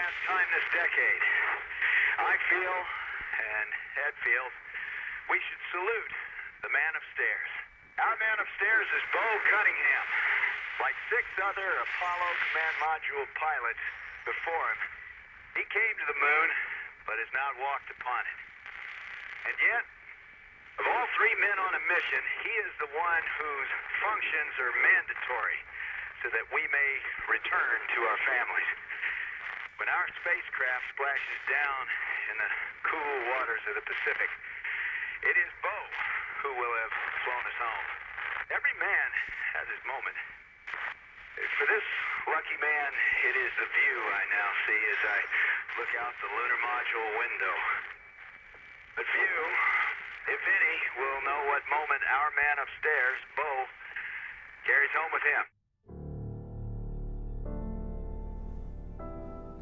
last time this decade, I feel, and Ed feels, we should salute the man upstairs. Our man upstairs is Bo Cunningham. Like 6 other Apollo Command Module pilots before him, he came to the moon, but has not walked upon it. And yet, of all 3 men on a mission, he is the one whose functions are mandatory so that we may return to our families. When our spacecraft splashes down in the cool waters of the Pacific, it is Bo who will have flown us home. Every man has his moment. For this lucky man, it is the view I now see as I look out the lunar module window. But few, if any, will know what moment our man upstairs, Bo, carries home with him.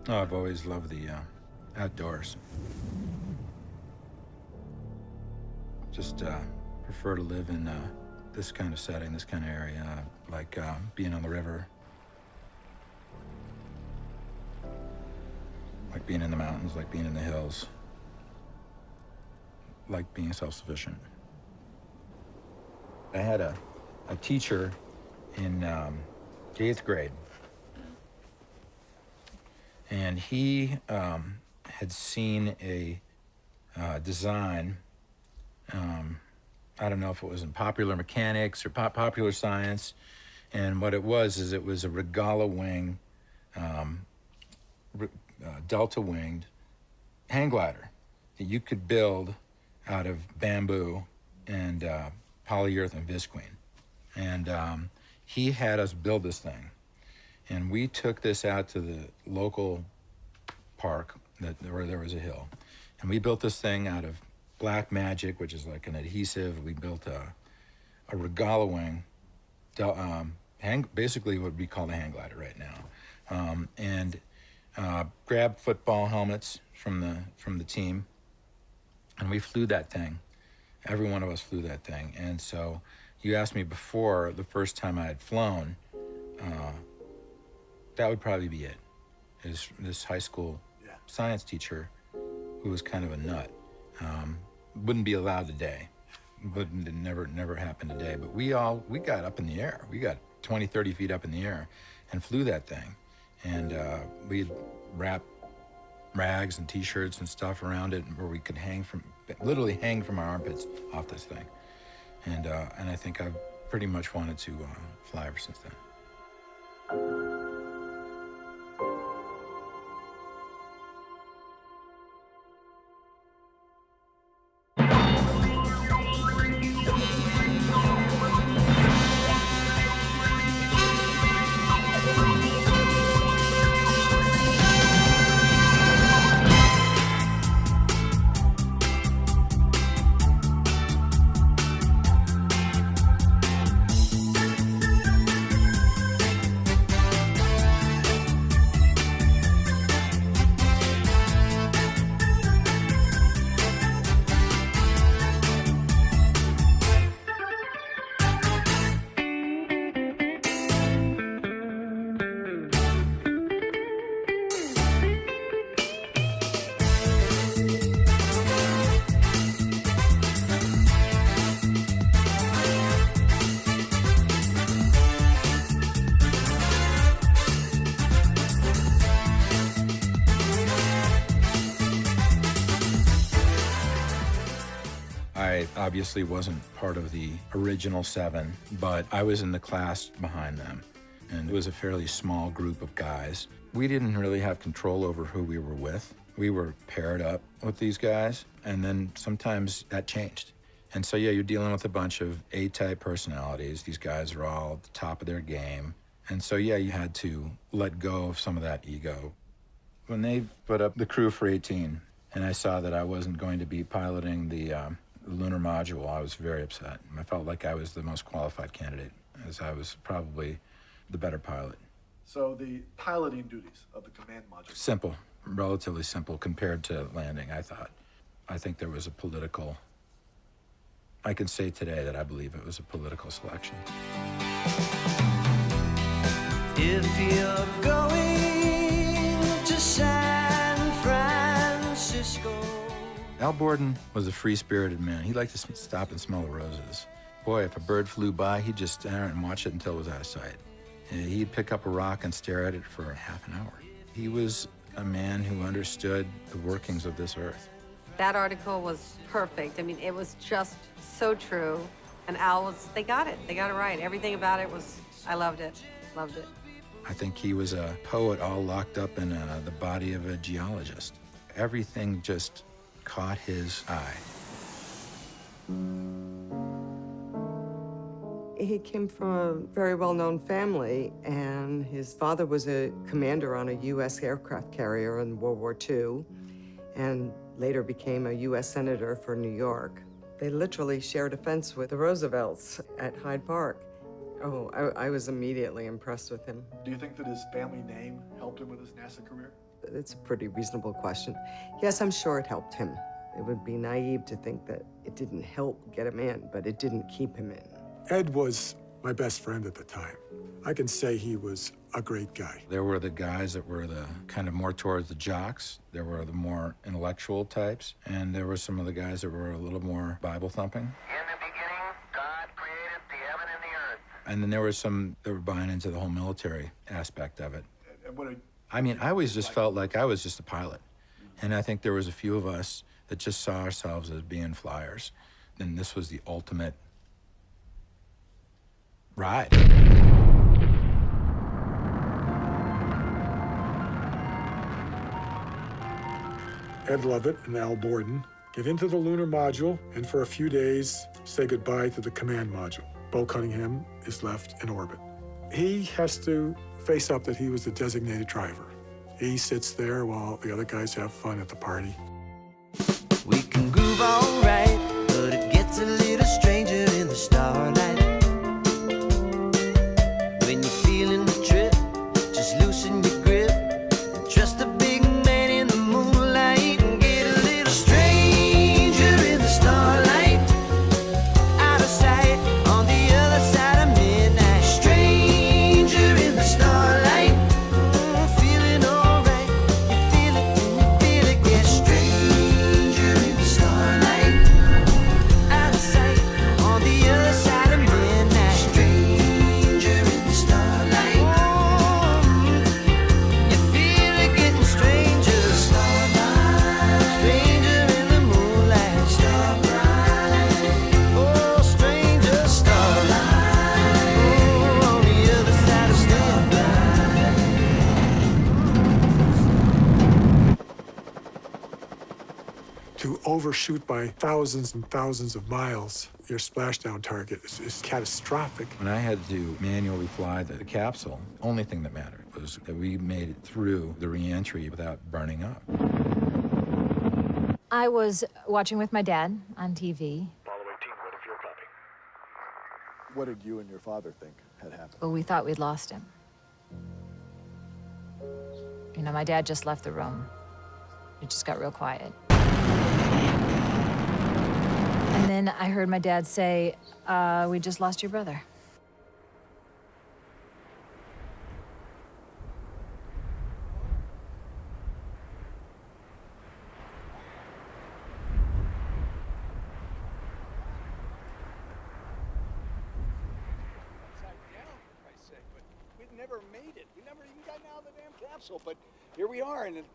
Oh, I've always loved the outdoors. Just prefer to live in this kind of setting, this kind of area, like being on the river, like being in the mountains, like being in the hills, like being self-sufficient. I had a teacher in 8th grade, and he had seen a design. I don't know if it was in popular mechanics or popular science, and what it was is it was a Regala wing, delta-winged hang glider that you could build out of bamboo and polyurethane visqueen. And he had us build this thing, and we took this out to the local park where there was a hill, and we built this thing out of black magic, which is like an adhesive. We built a Regala wing, basically what we call a hang glider right now, and grabbed football helmets from the team, and we flew that thing. Every one of us flew that thing. And so you asked me before, the first time I had flown, that would probably be it. Is this high school science teacher who was kind of a nut. Wouldn't be allowed today. Wouldn't never happen today. But we got up in the air. We got 20, 30 feet up in the air and flew that thing. And we'd wrap rags and t-shirts and stuff around it where we could literally hang from our armpits off this thing. And I think I've pretty much wanted to fly ever since then. I obviously wasn't part of the original 7, but I was in the class behind them, and it was a fairly small group of guys. We didn't really have control over who we were with. We were paired up with these guys, and then sometimes that changed. And so, yeah, you're dealing with a bunch of A-type personalities. These guys are all at the top of their game. And so, yeah, you had to let go of some of that ego. When they put up the crew for 18, and I saw that I wasn't going to be piloting the lunar module, I was very upset. I felt like I was the most qualified candidate, as I was probably the better pilot. So the piloting duties of the command module? Simple, relatively simple compared to landing, I thought. I think there was a political, I can say today that I believe it was a political selection. If you're going to shine Al Borden was a free-spirited man. He liked to stop and smell the roses. Boy, if a bird flew by, he'd just stand and watch it until it was out of sight. And he'd pick up a rock and stare at it for half an hour. He was a man who understood the workings of this earth. That article was perfect. I mean, it was just so true. And Al they got it right. Everything about it was, I loved it. I think he was a poet all locked up in the body of a geologist. Everything just caught his eye. He came from a very well-known family, and his father was a commander on a U.S. aircraft carrier in World War II, and later became a U.S. Senator for New York. They literally shared a fence with the Roosevelts at Hyde Park. Oh, I was immediately impressed with him. Do you think that his family name helped him with his NASA career? It's a pretty reasonable question. Yes, I'm sure it helped him. It would be naive to think that it didn't help get him in, but it didn't keep him in. Ed was my best friend at the time. I can say he was a great guy. There were the guys that were the kind of more towards the jocks. There were the more intellectual types. And there were some of the guys that were a little more Bible thumping. In the beginning, God created the heaven and the earth. And then there were some that were buying into the whole military aspect of it. And what I mean, I always just felt like I was just a pilot. And I think there was a few of us that just saw ourselves as being flyers. And this was the ultimate ride. Ed Lovett and Al Borden get into the lunar module and for a few days say goodbye to the command module. Bo Cunningham is left in orbit. He has to face up that he was the designated driver. He sits there while the other guys have fun at the party. We can groove all right, but it gets a little stranger in the starlight. When you're feeling the trip, just loosen your grip and trust the big man in the moonlight and get a little stranger in the starlight. Out of sight on the other side of midnight. Stranger in the starlight. Feeling alright. You feel it and you feel it. Get stranger in the starlight. Out of sight on the other side of midnight. Stranger in the starlight. You feel it getting stranger. Starlight. Stranger in the moonlight. Starlight. Oh, stranger starlight. Oh, on the other side of starlight. To overshoot by thousands and thousands of miles, your splashdown target is catastrophic. When I had to manually fly the capsule, only thing that mattered was that we made it through the re-entry without burning up. I was watching with my dad on TV. Apollo 18, ready for your copy. What did you and your father think had happened? Well, we thought we'd lost him. You know, my dad just left the room. It just got real quiet. And then I heard my dad say, we just lost your brother. Upside down, for Christ's sake, but we'd never made it. We never even gotten out of the damn capsule, but here we are, and we'll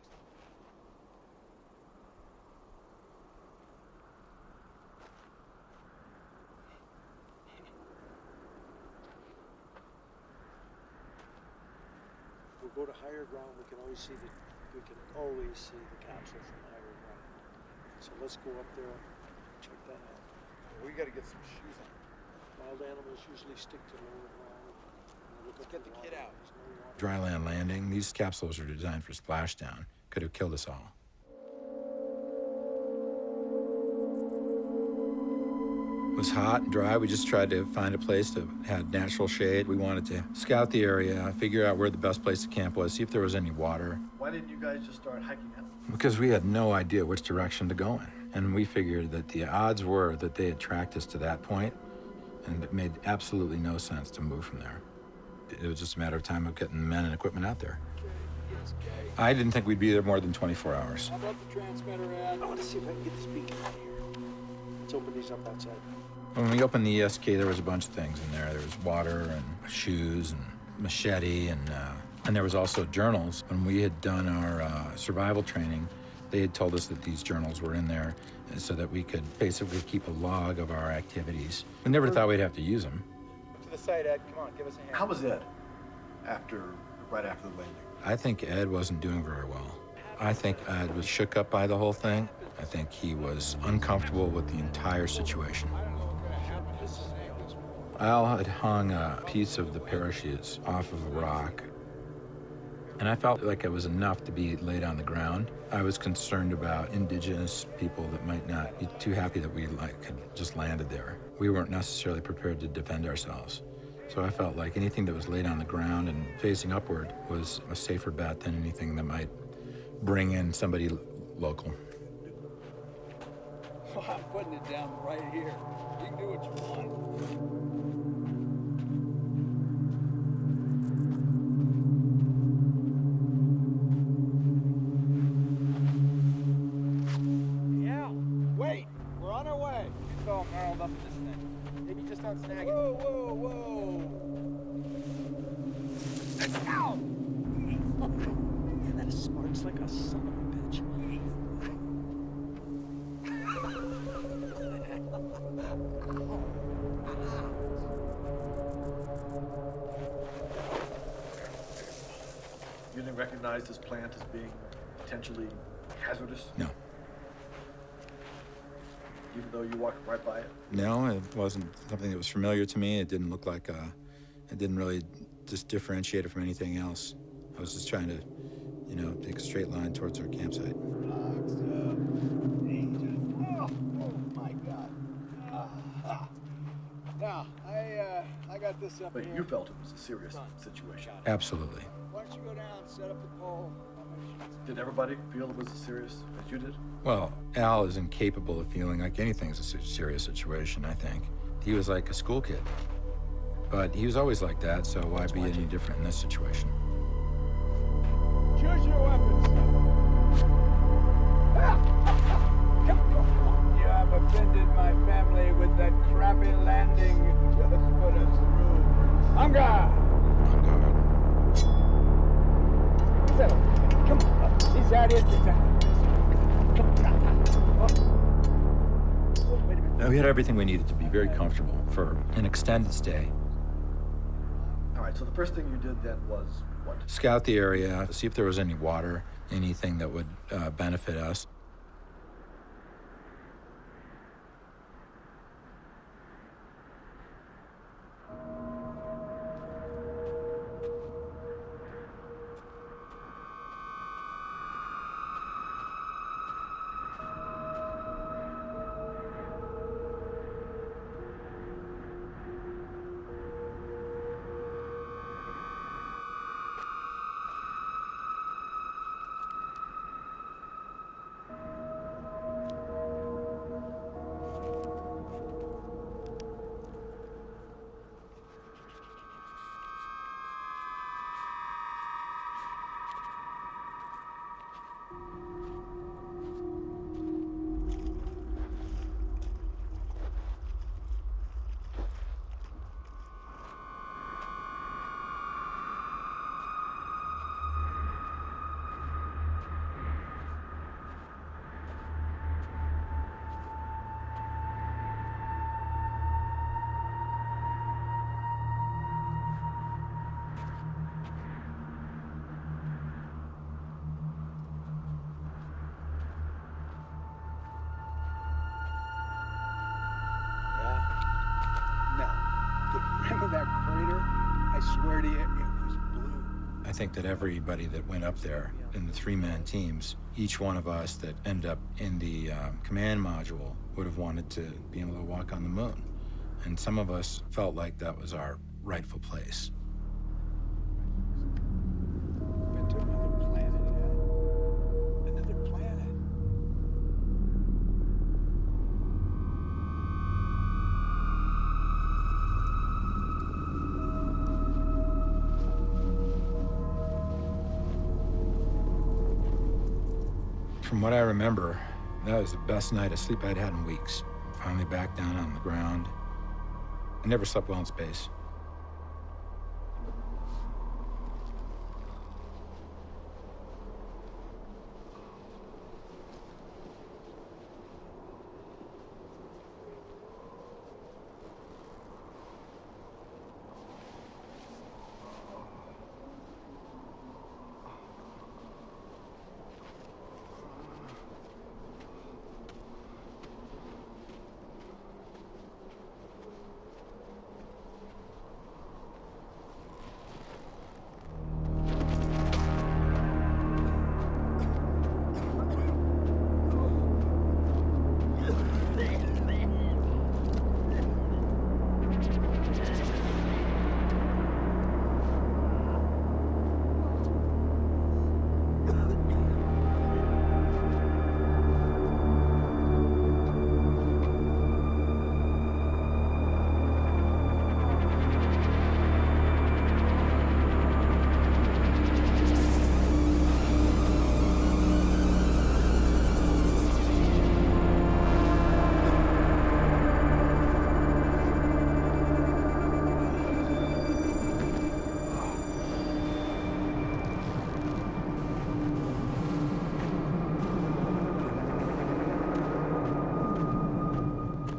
go to higher ground. We can always see the capsule from higher ground. So let's go up there, check that out. We got to get some shoes on. Wild animals usually stick to lower ground. Get the kid out. Dryland landing, these capsules are designed for splashdown. Could have killed us all. It was hot and dry. We just tried to find a place that had natural shade. We wanted to scout the area, figure out where the best place to camp was, see if there was any water. Why didn't you guys just start hiking up? Because we had no idea which direction to go in. And we figured that the odds were that they had tracked us to that point, and it made absolutely no sense to move from there. It was just a matter of time of getting the men and equipment out there. this, okay? I didn't think we'd be there more than 24 hours. How about the transmitter end? I want to see if I can get this beacon out of here. Let's open these up outside. When we opened the ESK, there was a bunch of things in there. There was water and shoes and machete, and there was also journals. When we had done our survival training, they had told us that these journals were in there so that we could basically keep a log of our activities. We never thought we'd have to use them. To the side, Ed. Come on, give us a hand. How was Ed right after the landing? I think Ed wasn't doing very well. I think Ed was shook up by the whole thing. I think he was uncomfortable with the entire situation. Al had hung a piece of the parachutes off of a rock, and I felt like it was enough to be laid on the ground. I was concerned about indigenous people that might not be too happy that we had just landed there. We weren't necessarily prepared to defend ourselves. So I felt like anything that was laid on the ground and facing upward was a safer bet than anything that might bring in somebody local. Oh, I'm putting it down right here. You can do what you want. Wait, we're on our way. It's all gnarled up in this thing. Maybe just don't snag it. Whoa, whoa, whoa. Ow! Man, that smarts like a son of a bitch. You didn't recognize this plant as being potentially hazardous? No. Even though you walked right by it? No, it wasn't something that was familiar to me. It didn't look like it didn't really just differentiate it from anything else. I was just trying to, take a straight line towards our campsite. Rocks up. Oh my God. Now, I got this up But here. you felt it was a serious situation. Absolutely. Why don't you go down, set up the pole? Did everybody feel it was as serious as you did? Well, Al is incapable of feeling like anything's a serious situation, I think. He was like a school kid. But he was always like that, so why be any different in this situation? Choose your weapons. You have offended my family with that crappy landing. Just put us through. On guard. On guard. Come on. He's out here. Wait a minute. No, we had everything we needed to be very comfortable for an extended stay. All right, so the first thing you did then was what? Scout the area, see if there was any water, anything that would benefit us. Rim of that crater, I swear to you, it was blue. I think that everybody that went up there in the three-man teams, each one of us that ended up in the command module would have wanted to be able to walk on the moon. And some of us felt like that was our rightful place. Been to another planet, Ed. Another planet. From what I remember, that was the best night of sleep I'd had in weeks. Finally back down on the ground. I never slept well in space.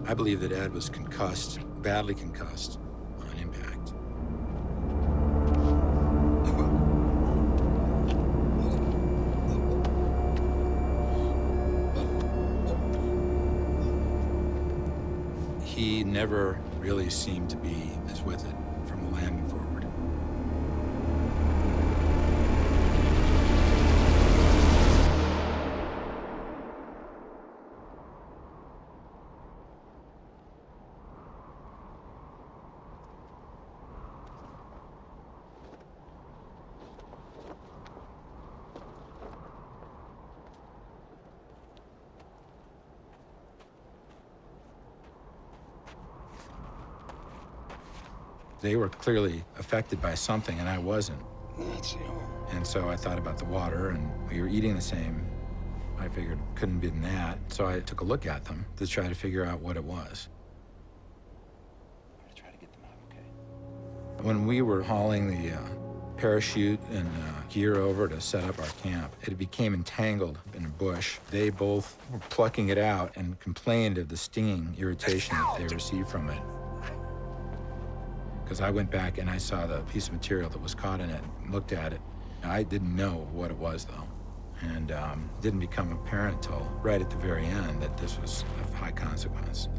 I believe that Ed was concussed, badly concussed, on impact. He never really seemed to be as with it from the landing forward. They were clearly affected by something, and I wasn't. And so I thought about the water, and we were eating the same. I figured it couldn't have been that. So I took a look at them to try to figure out what it was. I'm gonna try to get them out, okay? When we were hauling the parachute and gear over to set up our camp, it became entangled in a bush. They both were plucking it out and complained of the stinging irritation that they received from it. Because I went back and I saw the piece of material that was caught in it, and looked at it. I didn't know what it was, though. And didn't become apparent till right at the very end that this was of high consequence.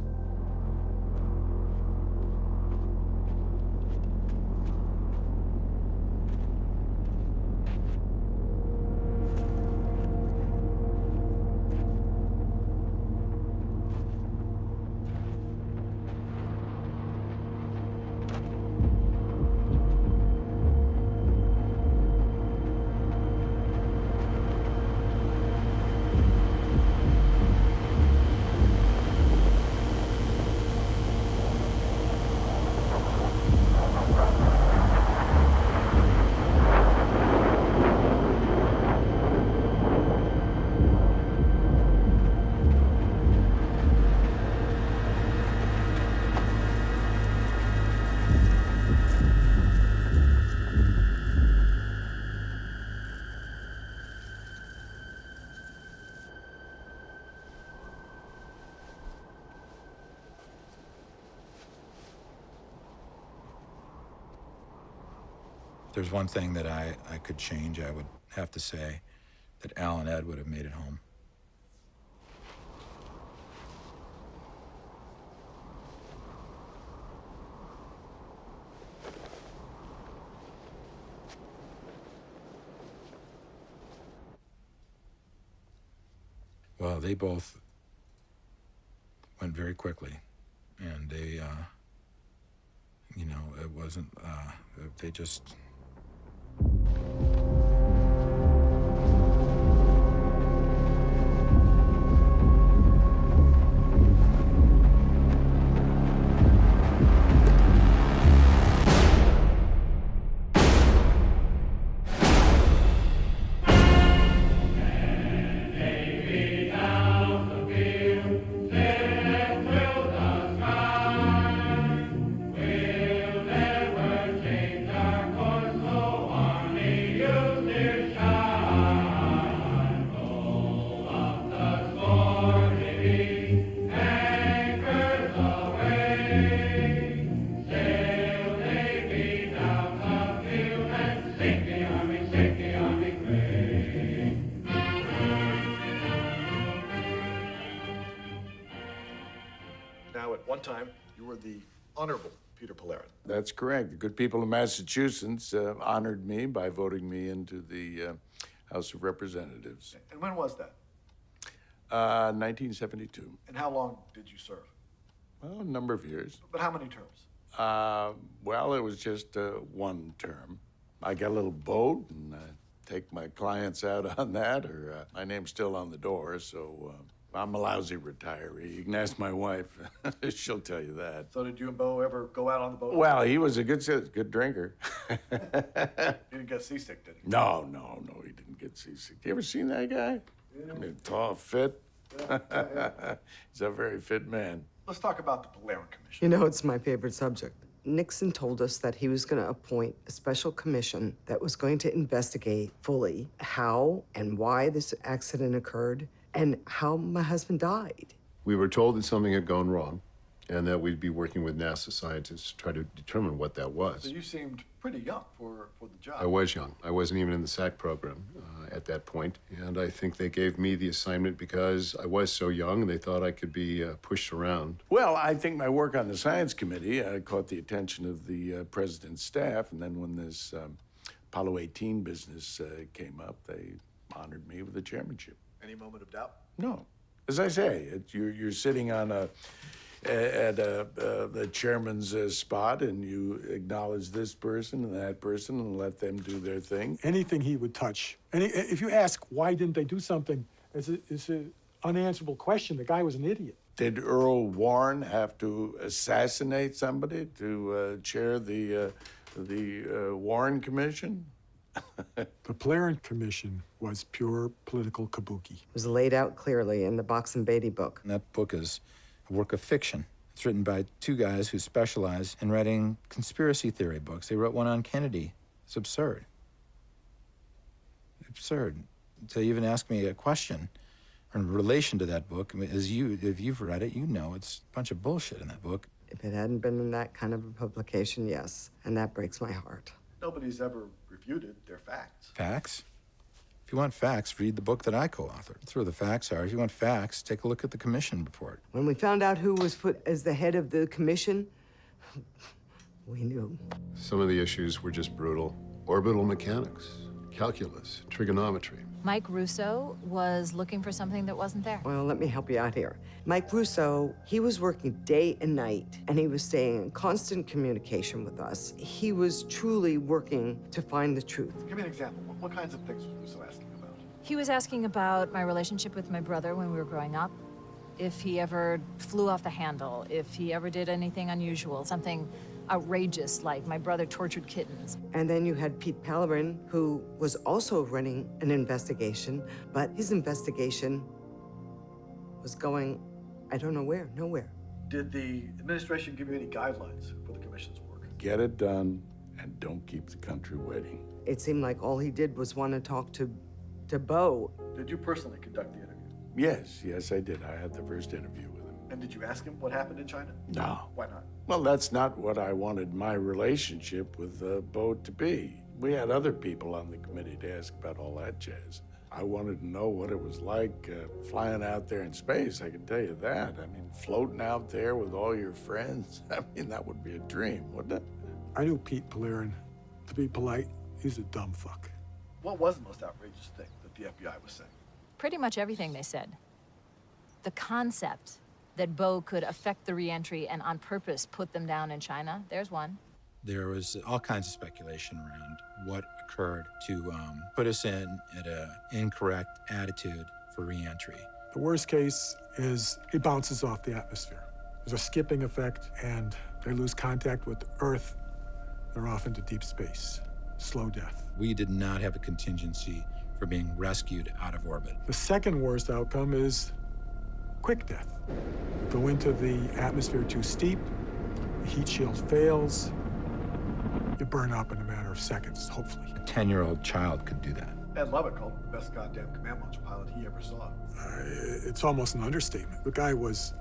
If there's one thing that I could change, I would have to say that Al and Ed would have made it home. Well, they both went very quickly, and they, you know, it wasn't, they just... at one time, you were the Honorable Peter Polarin. That's correct. The good people of Massachusetts honored me by voting me into the House of Representatives. And when was that? 1972. And how long did you serve? Well, a number of years. But how many terms? Well, it was just one term. I got a little boat and take my clients out on that, or my name's still on the door, so I'm a lousy retiree. You can ask my wife. She'll tell you that. So did you and Bo ever go out on the boat? Well, he was a good drinker. You didn't get seasick, did he? No, he didn't get seasick. You ever seen that guy? Yeah. I mean, tall, fit. Yeah. He's a very fit man. Let's talk about the Polarin Commission. You know, it's my favorite subject. Nixon told us that he was going to appoint a special commission that was going to investigate fully how and why this accident occurred and how my husband died. We were told that something had gone wrong and that we'd be working with NASA scientists to try to determine what that was. So you seemed pretty young for the job. I was young. I wasn't even in the SAC program at that point. And I think they gave me the assignment because I was so young and they thought I could be pushed around. Well, I think my work on the science committee caught the attention of the president's staff. And then when this Apollo 18 business came up, they honored me with the chairmanship. Any moment of doubt? No. As I say, you're sitting on at the chairman's spot, and you acknowledge this person and that person and let them do their thing. Anything he would touch. And if you ask why didn't they do something, it's an unanswerable question. The guy was an idiot. Did Earl Warren have to assassinate somebody to chair the Warren Commission? The Polarin Commission was pure political kabuki. It was laid out clearly in the Box and Beatty book. And that book is a work of fiction. It's written by two guys who specialize in writing conspiracy theory books. They wrote one on Kennedy. It's absurd. Absurd. To even ask me a question in relation to that book, I mean, if you've read it, you know it's a bunch of bullshit in that book. If it hadn't been in that kind of a publication, yes. And that breaks my heart. Nobody's ever refuted their facts. Facts? If you want facts, read the book that I co-authored. That's where the facts are. If you want facts, take a look at the commission report. When we found out who was put as the head of the commission, we knew. Some of the issues were just brutal. Orbital mechanics, calculus, trigonometry. Mike Russo was looking for something that wasn't there. Well, let me help you out here. Mike Russo, he was working day and night, and he was staying in constant communication with us. He was truly working to find the truth. Give me an example. What kinds of things was Russo asking about? He was asking about my relationship with my brother when we were growing up, if he ever flew off the handle, if he ever did anything unusual, something outrageous like my brother tortured kittens. And then you had Pete Pellerin, who was also running an investigation, but his investigation was going, I don't know where, nowhere. Did the administration give you any guidelines for the commission's work? Get it done and don't keep the country waiting. It seemed like all he did was want to talk to Bo. Did you personally conduct the interview? Yes, I did. I had the first interview with him. And did you ask him what happened in China? No. Why not? Well, that's not what I wanted my relationship with Bo to be. We had other people on the committee to ask about all that jazz. I wanted to know what it was like flying out there in space, I can tell you that. I mean, floating out there with all your friends, I mean, that would be a dream, wouldn't it? I knew Pete Polarin. To be polite, he's a dumb fuck. What was the most outrageous thing that the FBI was saying? Pretty much everything they said. The concept that Bo could affect the re-entry and on purpose put them down in China, there's one. There was all kinds of speculation around what occurred to put us in at an incorrect attitude for re-entry. The worst case is it bounces off the atmosphere. There's a skipping effect, and they lose contact with the Earth. They're off into deep space. Slow death. We did not have a contingency for being rescued out of orbit. The second worst outcome is quick death. Go into the atmosphere too steep, the heat shield fails, you burn up in a matter of seconds, hopefully. A 10-year-old child could do that. Ed Lovett called him the best goddamn command module pilot he ever saw. It's almost an understatement. The guy was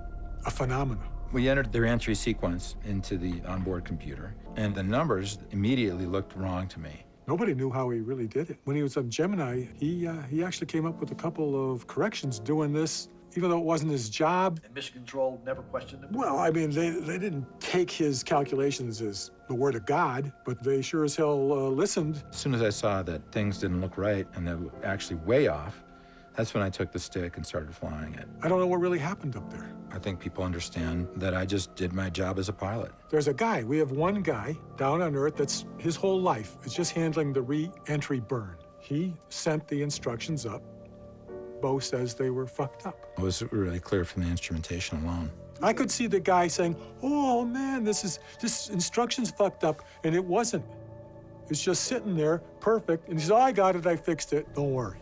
a phenomenon. We entered the entry sequence into the onboard computer, and the numbers immediately looked wrong to me. Nobody knew how he really did it. When he was on Gemini, he actually came up with a couple of corrections doing this even though it wasn't his job. And Mission Control never questioned him? Well, I mean, they didn't take his calculations as the word of God, but they sure as hell listened. As soon as I saw that things didn't look right and they were actually way off, that's when I took the stick and started flying it. I don't know what really happened up there. I think people understand that I just did my job as a pilot. There's a guy, we have one guy down on Earth that's his whole life is just handling the re-entry burn. He sent the instructions up. Bo says they were fucked up. It was really clear from the instrumentation alone. I could see the guy saying, oh man, this instruction's fucked up, and it wasn't. It's just sitting there, perfect, and he said, oh, I got it, I fixed it, don't worry.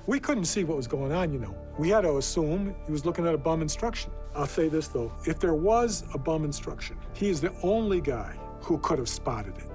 We couldn't see what was going on, you know. We had to assume he was looking at a bum instruction. I'll say this, though. If there was a bum instruction, he is the only guy who could have spotted it.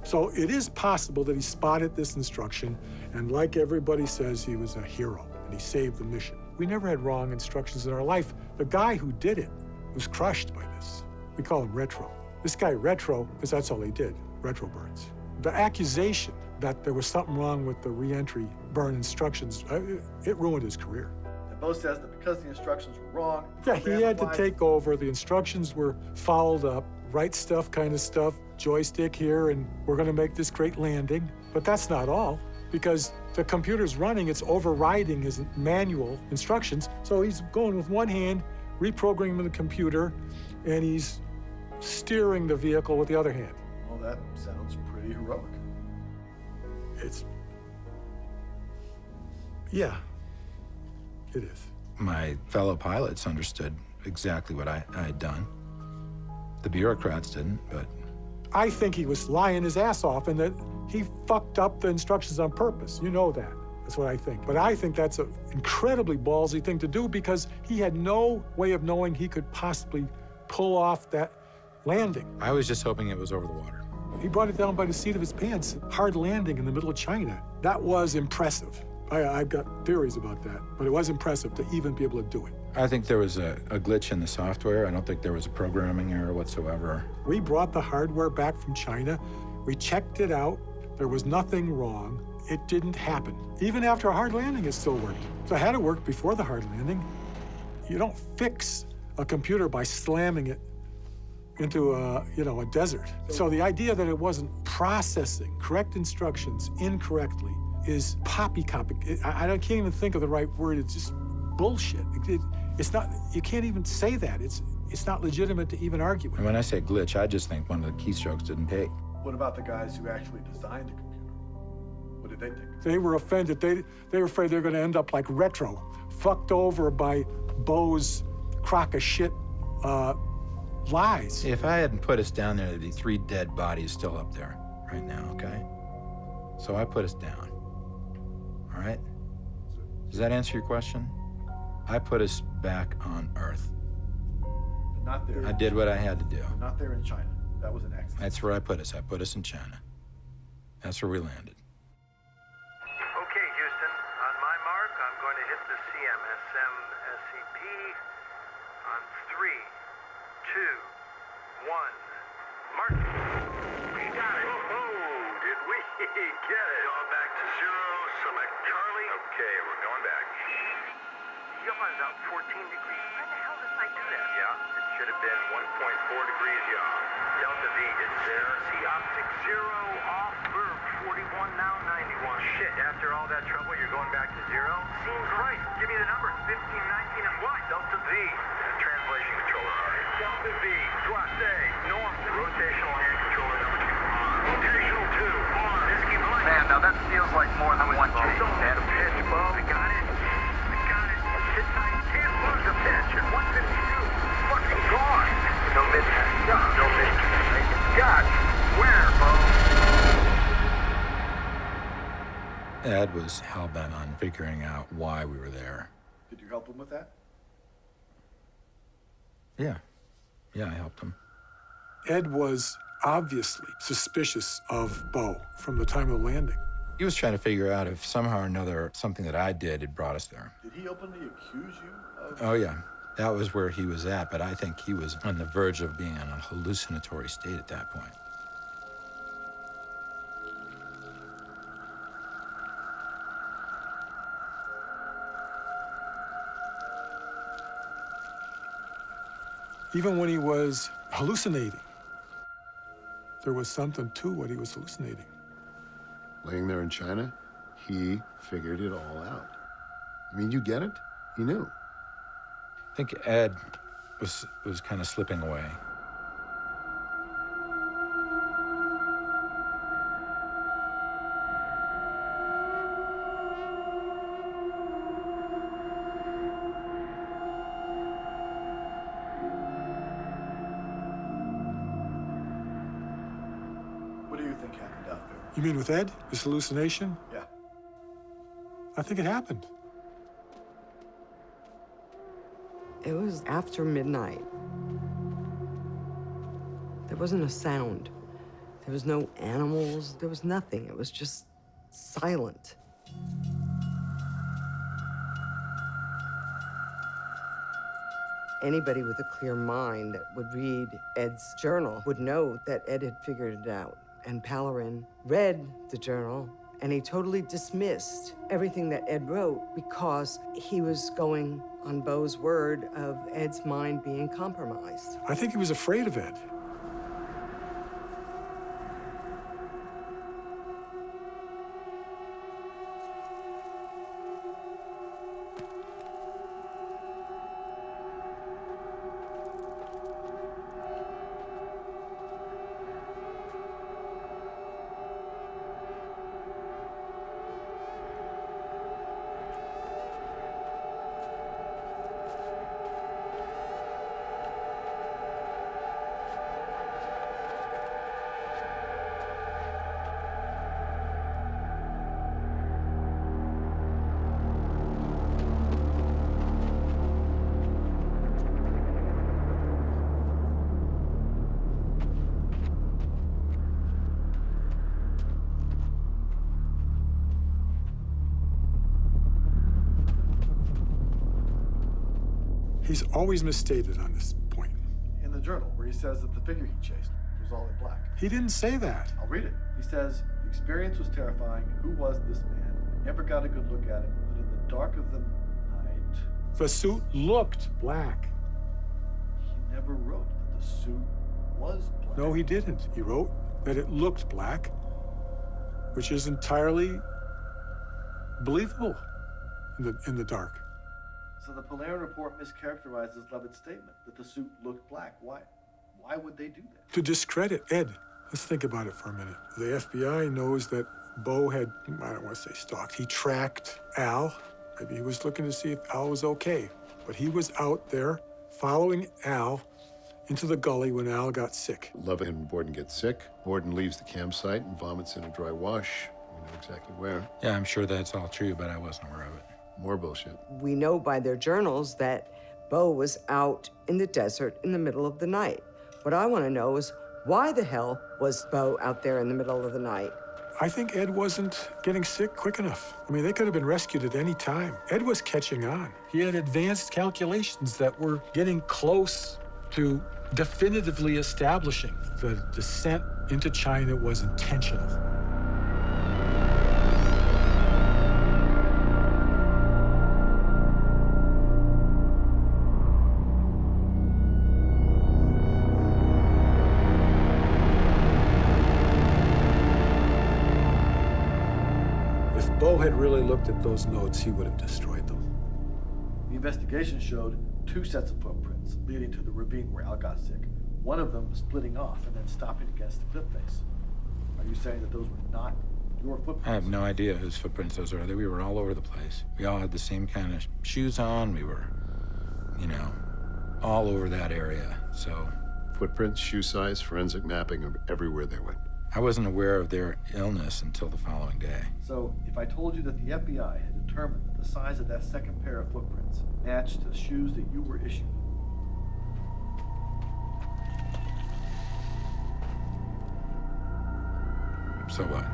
So it is possible that he spotted this instruction, and like everybody says, he was a hero, and he saved the mission. We never had wrong instructions in our life. The guy who did it was crushed by this. We call him Retro. This guy, Retro, because that's all he did, retro burns. The accusation that there was something wrong with the re-entry burn instructions, it ruined his career. And Bo says that because the instructions were wrong... Yeah, he had to take over. The instructions were fouled up, right stuff kind of stuff, joystick here, and we're gonna make this great landing. But that's not all, because the computer's running, it's overriding his manual instructions. So he's going with one hand, reprogramming the computer, and he's steering the vehicle with the other hand. Well, that sounds pretty heroic. Yeah, it is. My fellow pilots understood exactly what I had done. The bureaucrats didn't, but... I think he was lying his ass off and that he fucked up the instructions on purpose. You know that. That's what I think. But I think that's an incredibly ballsy thing to do because he had no way of knowing he could possibly pull off that landing. I was just hoping it was over the water. He brought it down by the seat of his pants. Hard landing in the middle of China. That was impressive. I've got theories about that, but it was impressive to even be able to do it. I think there was a glitch in the software. I don't think there was a programming error whatsoever. We brought the hardware back from China. We checked it out. There was nothing wrong. It didn't happen. Even after a hard landing, it still worked. So it had to work before the hard landing. You don't fix a computer by slamming it into a desert. So the idea that it wasn't processing correct instructions incorrectly is poppycock. I can't even think of the right word. It's just bullshit. It's not. You can't even say that. It's not legitimate to even argue with. And when I say glitch, I just think one of the keystrokes didn't take. What about the guys who actually designed the computer? What did they think? They were offended. They were afraid they were going to end up like Retro, fucked over by Bo's crock of shit lies. If I hadn't put us down there, there'd be 3 dead bodies still up there right now, okay? So I put us down, all right? Does that answer your question? I put us back on Earth. But not there. I did what I had to do. Not there in China. That was an accident. That's where I put us. I put us in China. That's where we landed. Okay, Houston. On my mark, I'm going to hit the CMSM SCP on 3, 2, 1. Mark. We got it. Oh, did we get it? Going back to 0, select Charlie. Okay, we're going back. Yaw's out 14 degrees. Why the hell didn't I do that? Yeah, it should have been 1.4 degrees yaw. Delta V is there. See optic 0, off berg 41, now 91. Shit, after all that trouble, you're going back to 0? Seems right. Give me the numbers. 15, 19, and what? Delta V. Translation controller. Delta V. Soise. North. Rotational hand controller number 2 on. Rotational 2 on. Whiskey Mike. Man, now that feels like more than one change. Don't add a pitch, Bob. I got it. Sit tight. Can't lose a pitch. At 152. Fucking gone. No midnight. No midnight. God. Where, Bo? Ed was hell-bent on figuring out why we were there. Did you help him with that? Yeah, I helped him. Ed was obviously suspicious of Bo from the time of the landing. He was trying to figure out if somehow or another something that I did had brought us there. Did he openly accuse you of... Oh, yeah. That was where he was at, but I think he was on the verge of being in a hallucinatory state at that point. Even when he was hallucinating, there was something to what he was hallucinating. Laying there in China, he figured it all out. I mean, you get it? He knew. I think Ed was kind of slipping away. What do you think happened out there? You mean with Ed, his hallucination? Yeah. I think it happened. It was after midnight. There wasn't a sound. There was no animals. There was nothing. It was just silent. Anybody with a clear mind that would read Ed's journal would know that Ed had figured it out. And Pallerin read the journal, and he totally dismissed everything that Ed wrote because he was going on Beau's word of Ed's mind being compromised. I think he was afraid of Ed. He's always misstated on this point. In the journal, where he says that the figure he chased was all in black. He didn't say that. I'll read it. He says, the experience was terrifying. Who was this man? I never got a good look at him, but in the dark of the night... The suit looked black. He never wrote that the suit was black. No, he didn't. He wrote that it looked black, which is entirely believable in the dark. So the Pallerin report mischaracterizes Levitt's statement that the suit looked black. Why would they do that? To discredit Ed. Let's think about it for a minute. The FBI knows that Beau had, I don't want to say stalked, he tracked Al. Maybe he was looking to see if Al was okay. But he was out there following Al into the gully when Al got sick. Levitt and Borden get sick. Borden leaves the campsite and vomits in a dry wash. We know exactly where. Yeah, I'm sure that's all true, but I wasn't aware of it. More bullshit. We know by their journals that Beau was out in the desert in the middle of the night. What I want to know is why the hell was Beau out there in the middle of the night? I think Ed wasn't getting sick quick enough. I mean, they could have been rescued at any time. Ed was catching on. He had advanced calculations that were getting close to definitively establishing the descent into China was intentional. Beau had really looked at those notes, he would have destroyed them. The investigation showed 2 sets of footprints leading to the ravine where Al got sick. One of them splitting off and then stopping against the cliff face. Are you saying that those were not your footprints? I have no idea whose footprints those are. We were all over the place. We all had the same kind of shoes on. We were, all over that area, so. Footprints, shoe size, forensic mapping of everywhere they went. I wasn't aware of their illness until the following day. So, if I told you that the FBI had determined that the size of that second pair of footprints matched the shoes that you were issued, So what?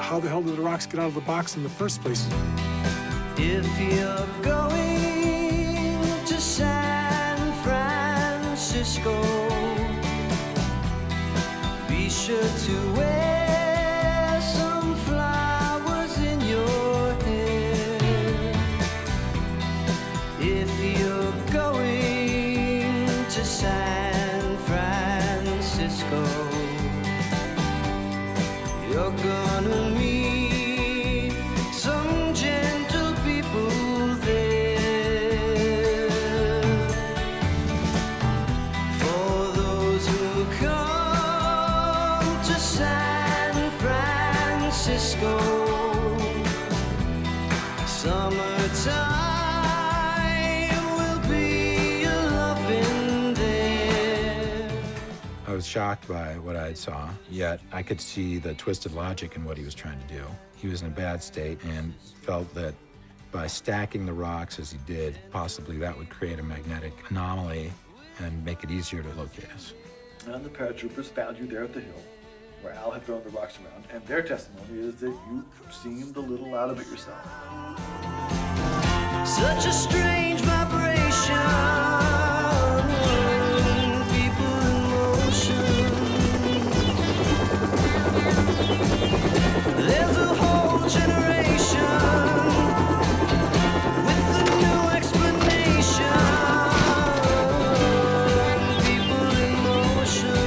How the hell did the rocks get out of the box in the first place? If you're going to San Francisco, sure to wear some flowers in your hair. If you're going to San Francisco, you're gonna meet some gentle people there. For those who come to San Francisco, summertime will be a loving there. I was shocked by what I saw, yet I could see the twisted logic in what he was trying to do. He was in a bad state and felt that by stacking the rocks as he did, possibly that would create a magnetic anomaly and make it easier to locate us. And the paratroopers found you there at the hill, where Al had thrown the rocks around, and their testimony is that you seemed a little out of it yourself. Such a strange vibration. People in motion. There's a whole generation with a new explanation. People in motion.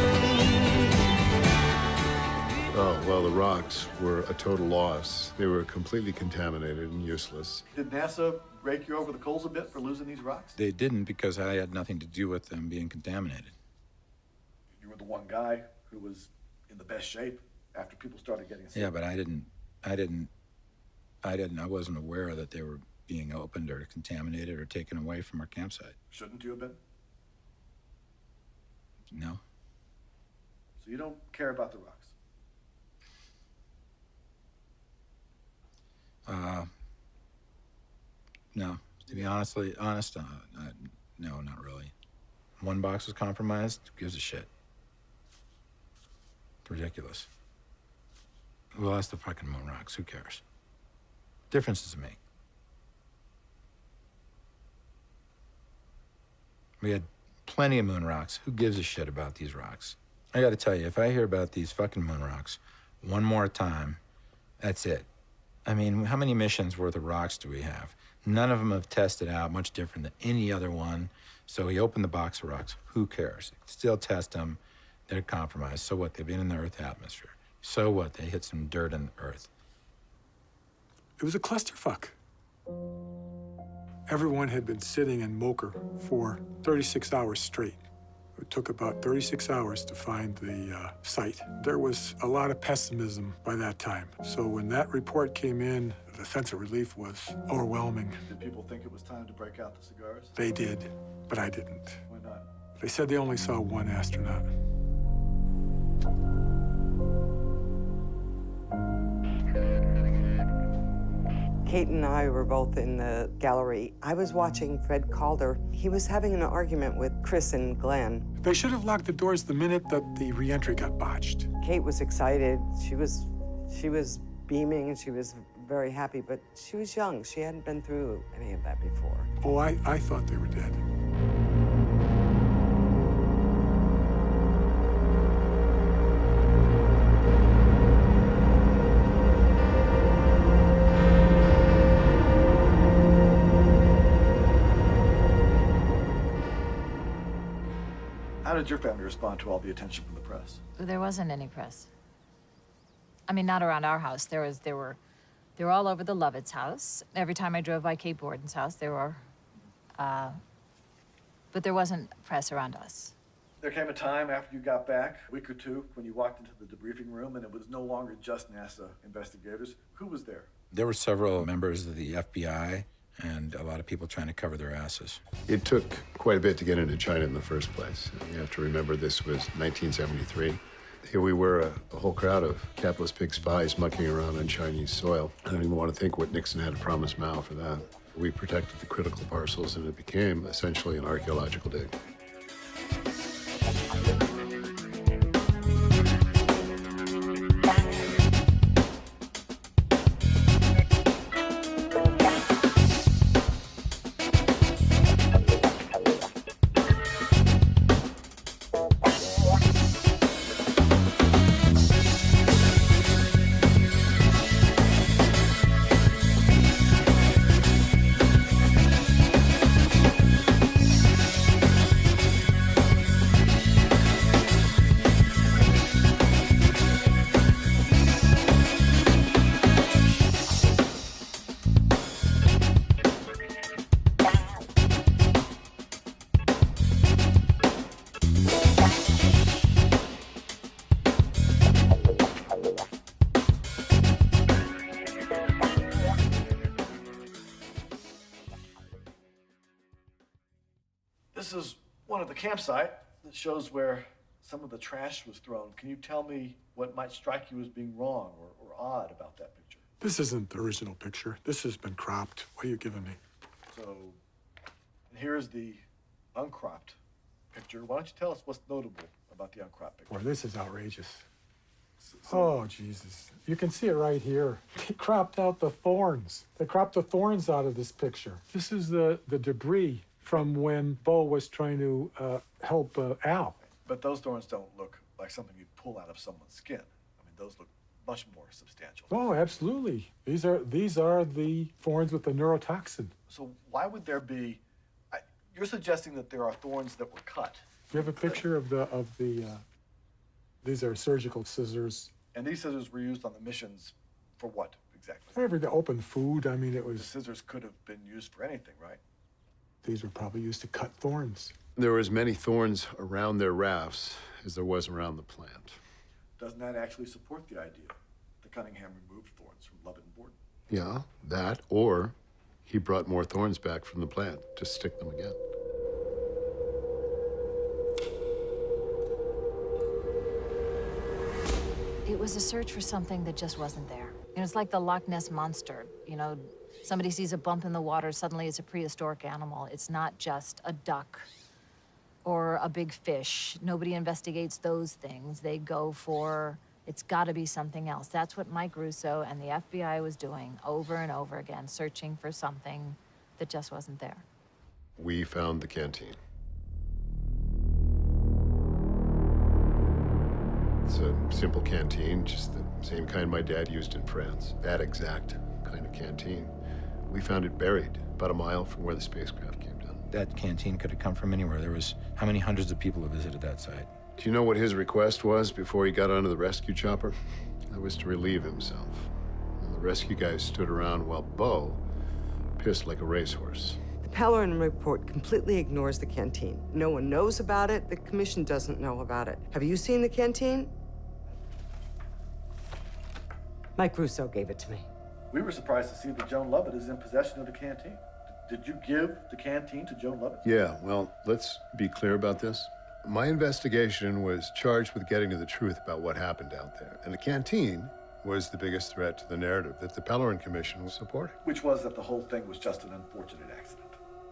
Oh, well, the rocks were a total loss. They were completely contaminated and useless. Did NASA rake you over the coals a bit for losing these rocks? They didn't, because I had nothing to do with them being contaminated. You were the one guy who was in the best shape after people started getting sick. Yeah, but I wasn't aware that they were being opened or contaminated or taken away from our campsite. Shouldn't you have been? No. So you don't care about the rocks? No. To be honest, no, not really. One box was compromised. Who gives a shit? It's ridiculous. We lost the fucking moon rocks. Who cares? Difference does it make? We had plenty of moon rocks. Who gives a shit about these rocks? I gotta tell you, if I hear about these fucking moon rocks one more time, that's it. I mean, how many missions worth of rocks do we have? None of them have tested out much different than any other one. So he opened the box of rocks. Who cares? Still test them. They're compromised. So what? They've been in the Earth atmosphere. So what? They hit some dirt in the Earth. It was a clusterfuck. Everyone had been sitting in Mocher for 36 hours straight. It took about 36 hours to find the site. There was a lot of pessimism by that time. So when that report came in, the sense of relief was overwhelming. Did people think it was time to break out the cigars? They did, but I didn't. Why not? They said they only saw one astronaut. Kate and I were both in the gallery. I was watching Fred Calder. He was having an argument with Chris and Glenn. They should have locked the doors the minute that the reentry got botched. Kate was excited. She was beaming and she was very happy, but she was young. She hadn't been through any of that before. Oh, I thought they were dead. How did your family respond to all the attention from the press? There wasn't any press. I mean, not around our house. They were all over the Lovett's house. Every time I drove by Kate Borden's house, there were, but there wasn't press around us. There came a time after you got back, a week or two, when you walked into the debriefing room and it was no longer just NASA investigators. Who was there? There were several members of the FBI and a lot of people trying to cover their asses. It took quite a bit to get into China in the first place. You have to remember this was 1973. Here we were, a whole crowd of capitalist pig spies mucking around on Chinese soil. I don't even want to think what Nixon had to promise Mao for that. We protected the critical parcels, and it became essentially an archaeological dig. This is one of the campsite that shows where some of the trash was thrown. Can you tell me what might strike you as being wrong or odd about that picture? This isn't the original picture. This has been cropped. What are you giving me? So, and here's the uncropped picture. Why don't you tell us what's notable about the uncropped picture? Boy, this is outrageous. Oh, Jesus. You can see it right here. They cropped out the thorns. They cropped the thorns out of this picture. This is the debris from when Bo was trying to help Al. But those thorns don't look like something you'd pull out of someone's skin. I mean, those look much more substantial. Oh, absolutely. These are the thorns with the neurotoxin. So why would there be? You're suggesting that there are thorns that were cut. You have a picture of the these are surgical scissors. And these scissors were used on the missions for what exactly? Whatever, to open food. I mean, it The was. scissors could have been used for anything, right? These were probably used to cut thorns. There were as many thorns around their rafts as there was around the plant. Doesn't that actually support the idea that Cunningham removed thorns from Lovett and Borden? Yeah, that, or he brought more thorns back from the plant to stick them again. It was a search for something that just wasn't there. You know, it's like the Loch Ness Monster. You know, somebody sees a bump in the water, suddenly it's a prehistoric animal. It's not just a duck or a big fish. Nobody investigates those things. They go for, it's gotta be something else. That's what Mike Russo and the FBI was doing over and over again, searching for something that just wasn't there. We found the canteen. It's a simple canteen, just the same kind my dad used in France. That exact kind of canteen. We found it buried about a mile from where the spacecraft came down. That canteen could have come from anywhere. There was how many hundreds of people who visited that site? Do you know what his request was before he got onto the rescue chopper? That was to relieve himself. And the rescue guys stood around while Bo pissed like a racehorse. The Pellerin report completely ignores the canteen. No one knows about it. The commission doesn't know about it. Have you seen the canteen? Mike Russo gave it to me. We were surprised to see that Joan Lovett is in possession of the canteen. Did you give the canteen to Joan Lovett? Yeah, well, let's be clear about this. My investigation was charged with getting to the truth about what happened out there. And the canteen was the biggest threat to the narrative that the Pellerin Commission was supporting. Which was that the whole thing was just an unfortunate accident.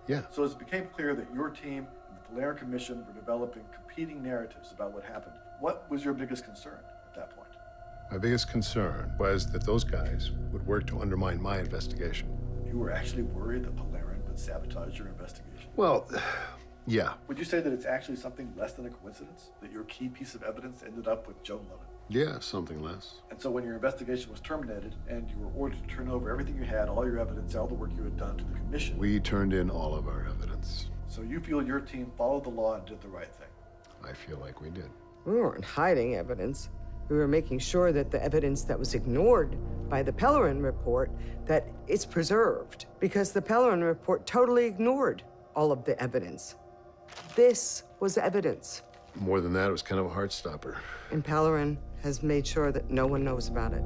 Yeah. So as it became clear that your team and the Pellerin Commission were developing competing narratives about what happened, what was your biggest concern at that point? My biggest concern was that those guys would work to undermine my investigation. You were actually worried that Pellerin would sabotage your investigation? Well, yeah. Would you say that it's actually something less than a coincidence that your key piece of evidence ended up with Joan Lovett? Yeah, something less. And so when your investigation was terminated and you were ordered to turn over everything you had, all your evidence, all the work you had done to the commission. We turned in all of our evidence. So you feel your team followed the law and did the right thing? I feel like we did. We weren't hiding evidence. We were making sure that the evidence that was ignored by the Pellerin report, that it's preserved, because the Pellerin report totally ignored all of the evidence. This was evidence. More than that, it was kind of a heart stopper. And Pellerin has made sure that no one knows about it.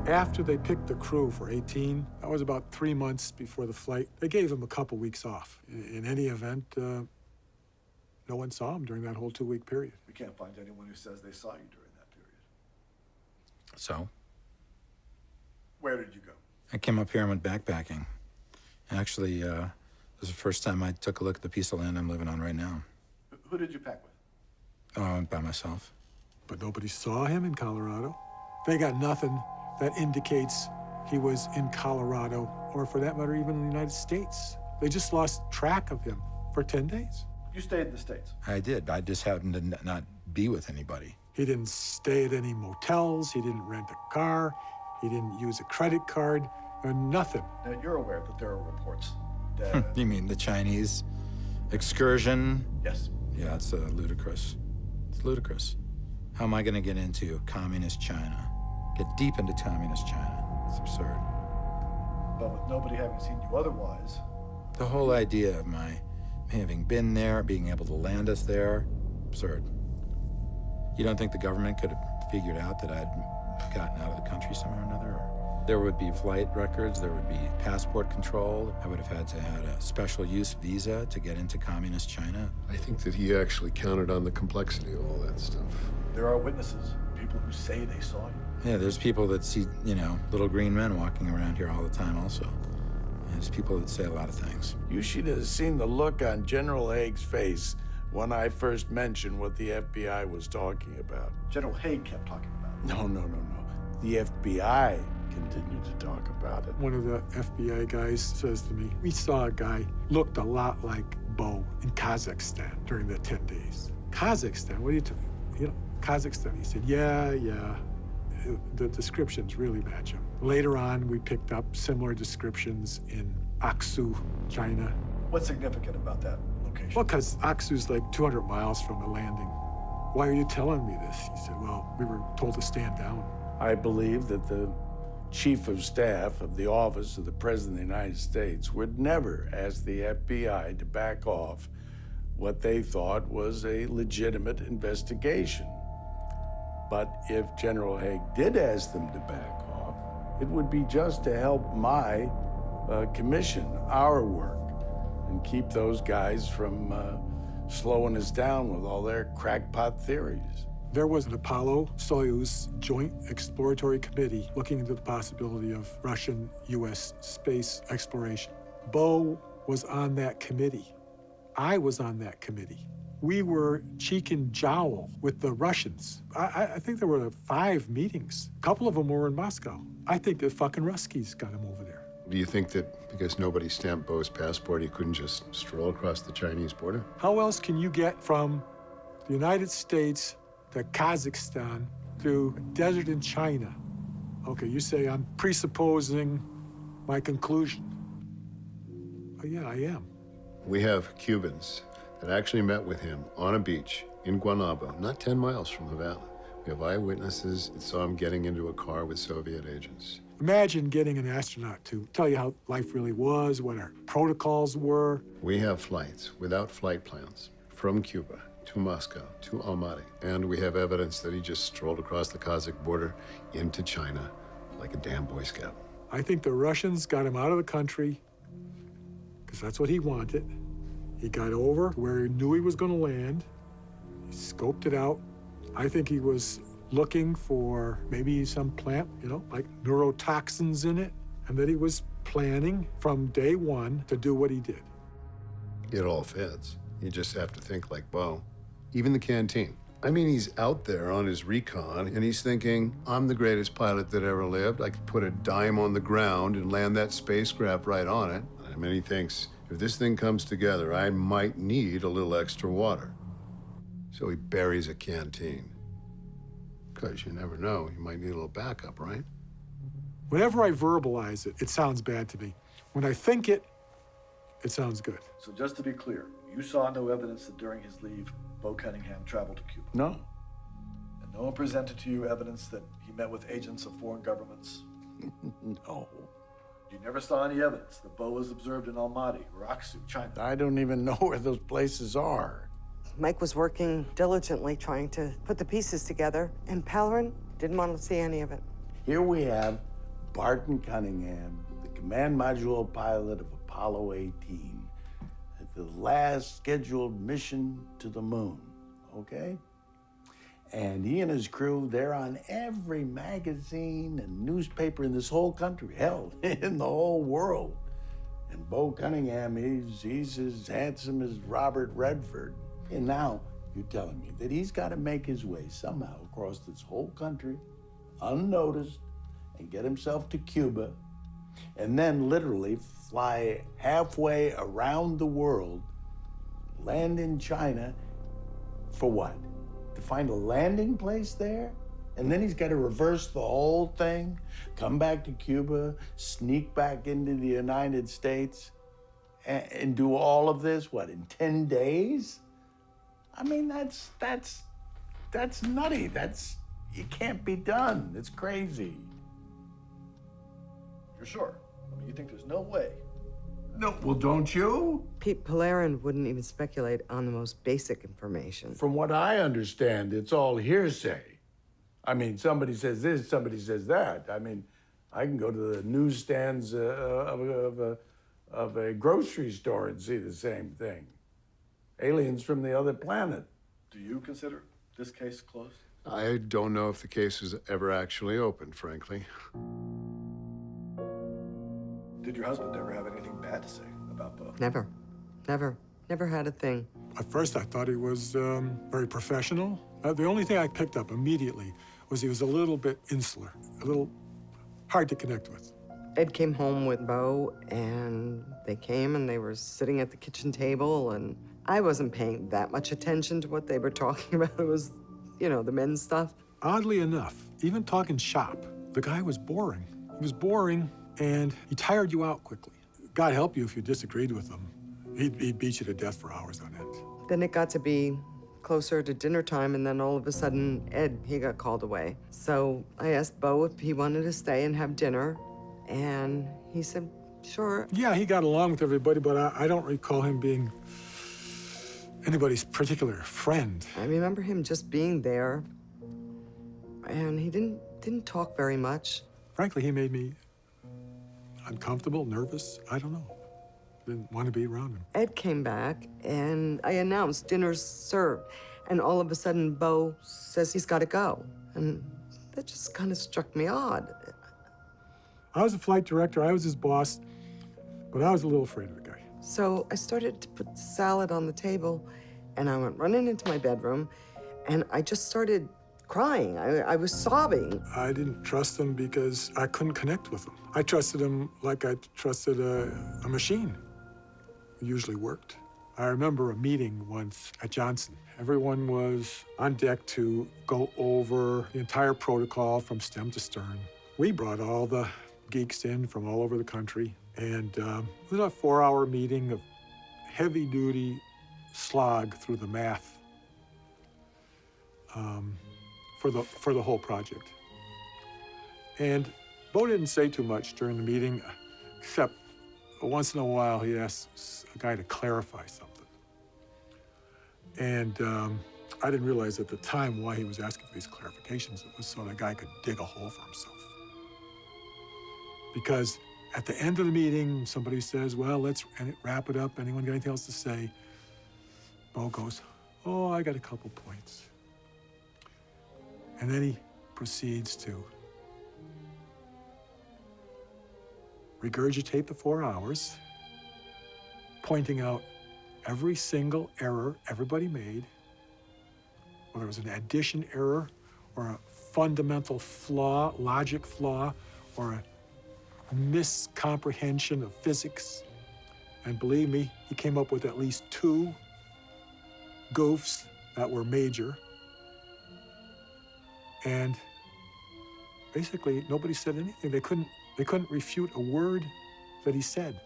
After they picked the crew for 18, that was about 3 months before the flight. They gave them a couple weeks off. In any event, no one saw them during that whole 2-week period. We can't find anyone who says they saw you during that period. So? Where did you go? I came up here and went backpacking. Actually, this is the first time I took a look at the piece of land I'm living on right now. Who did you pack with? By myself. But nobody saw him in Colorado. They got nothing that indicates he was in Colorado, or for that matter, even in the United States. They just lost track of him for 10 days. You stayed in the States. I did. I just happened to not be with anybody. He didn't stay at any motels. He didn't rent a car. He didn't use a credit card or nothing. Now, you're aware that there are reports that... You mean the Chinese excursion? Yes. Yeah, it's ludicrous. It's ludicrous. How am I going to get into communist China? Get deep into communist China? It's absurd. But with nobody having seen you otherwise... The whole idea of my having been there, being able to land us there, absurd. You don't think the government could have figured out that I'd gotten out of the country somehow or another? Or there would be flight records, there would be passport control. I would have had to have a special use visa to get into communist China. I think that he actually counted on the complexity of all that stuff. There are witnesses, people who say they saw you. Yeah, there's people that see, little green men walking around here all the time also. There's people that say a lot of things. You should have seen the look on General Haig's face when I first mentioned what the FBI was talking about. General Haig kept talking about it. No. The FBI continued to talk about it. One of the FBI guys says to me, we saw a guy looked a lot like Bo in Kazakhstan during the 10 days. Kazakhstan? What are you talking? Kazakhstan. He said, yeah. The descriptions really match him. Later on, we picked up similar descriptions in Aksu, China. What's significant about that location? Well, because Aksu's like 200 miles from the landing. Why are you telling me this? He said, well, we were told to stand down. I believe that the Chief of Staff of the Office of the President of the United States would never ask the FBI to back off what they thought was a legitimate investigation. But if General Haig did ask them to back off, it would be just to help my commission, our work, and keep those guys from slowing us down with all their crackpot theories. There was an Apollo-Soyuz Joint Exploratory Committee looking into the possibility of Russian-U.S. space exploration. Bo was on that committee. I was on that committee. We were cheek and jowl with the Russians. I think there were 5 meetings. A couple of them were in Moscow. I think the fucking Ruskies got him over there. Do you think that because nobody stamped Bo's passport, he couldn't just stroll across the Chinese border? How else can you get from the United States to Kazakhstan through a desert in China? Okay, you say I'm presupposing my conclusion. Oh, yeah, I am. We have Cubans that actually met with him on a beach in Guanabo, not 10 miles from Havana. We have eyewitnesses that saw him getting into a car with Soviet agents. Imagine getting an astronaut to tell you how life really was, what our protocols were. We have flights without flight plans from Cuba to Moscow to Almaty. And we have evidence that he just strolled across the Kazakh border into China like a damn Boy Scout. I think the Russians got him out of the country because that's what he wanted. He got over where he knew he was going to land. He scoped it out. I think he was looking for maybe some plant, like neurotoxins in it, and that he was planning from day one to do what he did. It all fits. You just have to think like Bo. Even the canteen. I mean, he's out there on his recon, and he's thinking, I'm the greatest pilot that ever lived. I could put a dime on the ground and land that spacecraft right on it. I mean, he thinks, if this thing comes together, I might need a little extra water. So he buries a canteen. Because you never know, you might need a little backup, right? Whenever I verbalize it, it sounds bad to me. When I think it, it sounds good. So just to be clear, you saw no evidence that during his leave, Bo Cunningham traveled to Cuba? No. And no one presented to you evidence that he met with agents of foreign governments? No. You never saw any evidence that Bo was observed in Almaty or Aksu, China? I don't even know where those places are. Mike was working diligently trying to put the pieces together, and Pellerin didn't want to see any of it. Here we have Barton Cunningham, the command module pilot of Apollo 18, at the last scheduled mission to the moon, okay? And he and his crew, they're on every magazine and newspaper in this whole country, hell, in the whole world. And Bo Cunningham, he's as handsome as Robert Redford. And now you're telling me that he's got to make his way somehow across this whole country, unnoticed, and get himself to Cuba, and then literally fly halfway around the world, land in China, for what? To find a landing place there? And then he's got to reverse the whole thing, come back to Cuba, sneak back into the United States, and do all of this, what, in 10 days? I mean, that's nutty. It can't be done. It's crazy. You're sure? I mean, you think there's no way? No, well, don't you? Pete Polarin wouldn't even speculate on the most basic information. From what I understand, it's all hearsay. I mean, somebody says this, somebody says that. I mean, I can go to the newsstands of a grocery store and see the same thing. Aliens from the other planet. Do you consider this case closed? I don't know if the case was ever actually opened, frankly. Did your husband ever have anything bad to say about Bo? Never. Never had a thing. At first, I thought he was very professional. The only thing I picked up immediately was he was a little bit insular, a little hard to connect with. Ed came home with Bo, and they came and they were sitting at the kitchen table, and I wasn't paying that much attention to what they were talking about. It was, you know, the men's stuff. Oddly enough, even talking shop, the guy was boring. He was boring, and he tired you out quickly. God help you if you disagreed with him. He'd beat you to death for hours on end. Then it got to be closer to dinner time, and then all of a sudden, Ed, he got called away. So I asked Bo if he wanted to stay and have dinner, and he said, sure. Yeah, he got along with everybody, but I don't recall him being anybody's particular friend. I remember him just being there, and he didn't talk very much. Frankly, he made me uncomfortable, nervous. I don't know. Didn't want to be around him. Ed came back, and I announced dinner's served, and all of a sudden, Bo says he's got to go, and that just kind of struck me odd. I was a flight director, I was his boss, but I was a little afraid of the guy. So I started to put salad on the table, and I went running into my bedroom, and I just started crying. I was sobbing. I didn't trust him because I couldn't connect with him. I trusted him like I trusted a machine. It usually worked. I remember a meeting once at Johnson. Everyone was on deck to go over the entire protocol from stem to stern. We brought all the geeks in from all over the country, and it was a 4-hour meeting of heavy-duty slog through the math for the whole project. And Bo didn't say too much during the meeting, except once in a while he asked a guy to clarify something. And I didn't realize at the time why he was asking for these clarifications. It was so the guy could dig a hole for himself. Because at the end of the meeting, somebody says, well, let's wrap it up. Anyone got anything else to say? Bo goes, oh, I got a couple points. And then he proceeds to regurgitate the 4 hours, pointing out every single error everybody made, whether it was an addition error or a fundamental flaw, logic flaw, or a miscomprehension of physics. And believe me, he came up with at least 2 goofs that were major. And basically, nobody said anything. They couldn't refute a word that he said.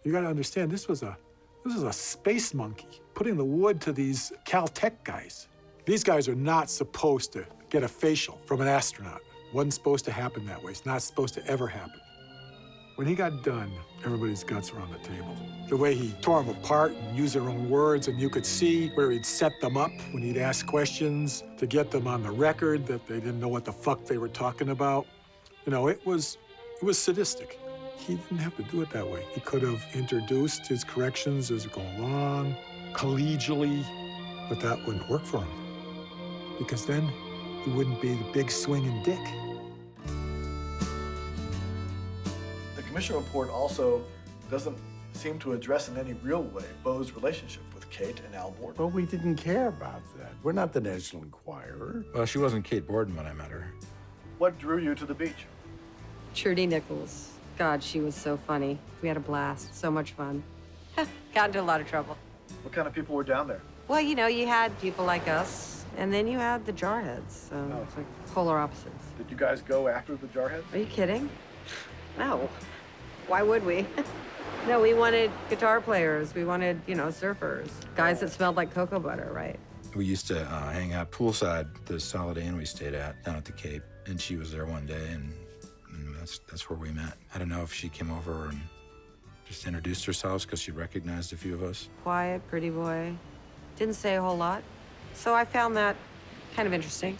You gotta understand, this was a space monkey putting the wood to these Caltech guys. These guys are not supposed to get a facial from an astronaut. Wasn't supposed to happen that way. It's not supposed to ever happen. When he got done, everybody's guts were on the table. The way he tore them apart and used their own words, and you could see where he'd set them up when he'd ask questions to get them on the record that they didn't know what the fuck they were talking about. You know, it was sadistic. He didn't have to do it that way. He could have introduced his corrections as it go along, collegially, but that wouldn't work for him. Because then he wouldn't be the big swinging dick. The commission report also doesn't seem to address in any real way Bo's relationship with Kate and Al Borden. But we didn't care about that. We're not the National Enquirer. Well, she wasn't Kate Borden when I met her. What drew you to the beach? Trudy Nichols. God, she was so funny. We had a blast. So much fun. Got into a lot of trouble. What kind of people were down there? Well, you know, you had people like us, and then you had the jarheads. So it's like polar opposites. Did you guys go after the jarheads? Are you kidding? No. Why would we? No, we wanted guitar players. We wanted, you know, surfers. Guys that smelled like cocoa butter, right? We used to hang out poolside at the Solid Inn we stayed at down at the Cape, and she was there one day, and that's where we met. I don't know if she came over and just introduced herself because she recognized a few of us. Quiet, pretty boy. Didn't say a whole lot. So I found that kind of interesting.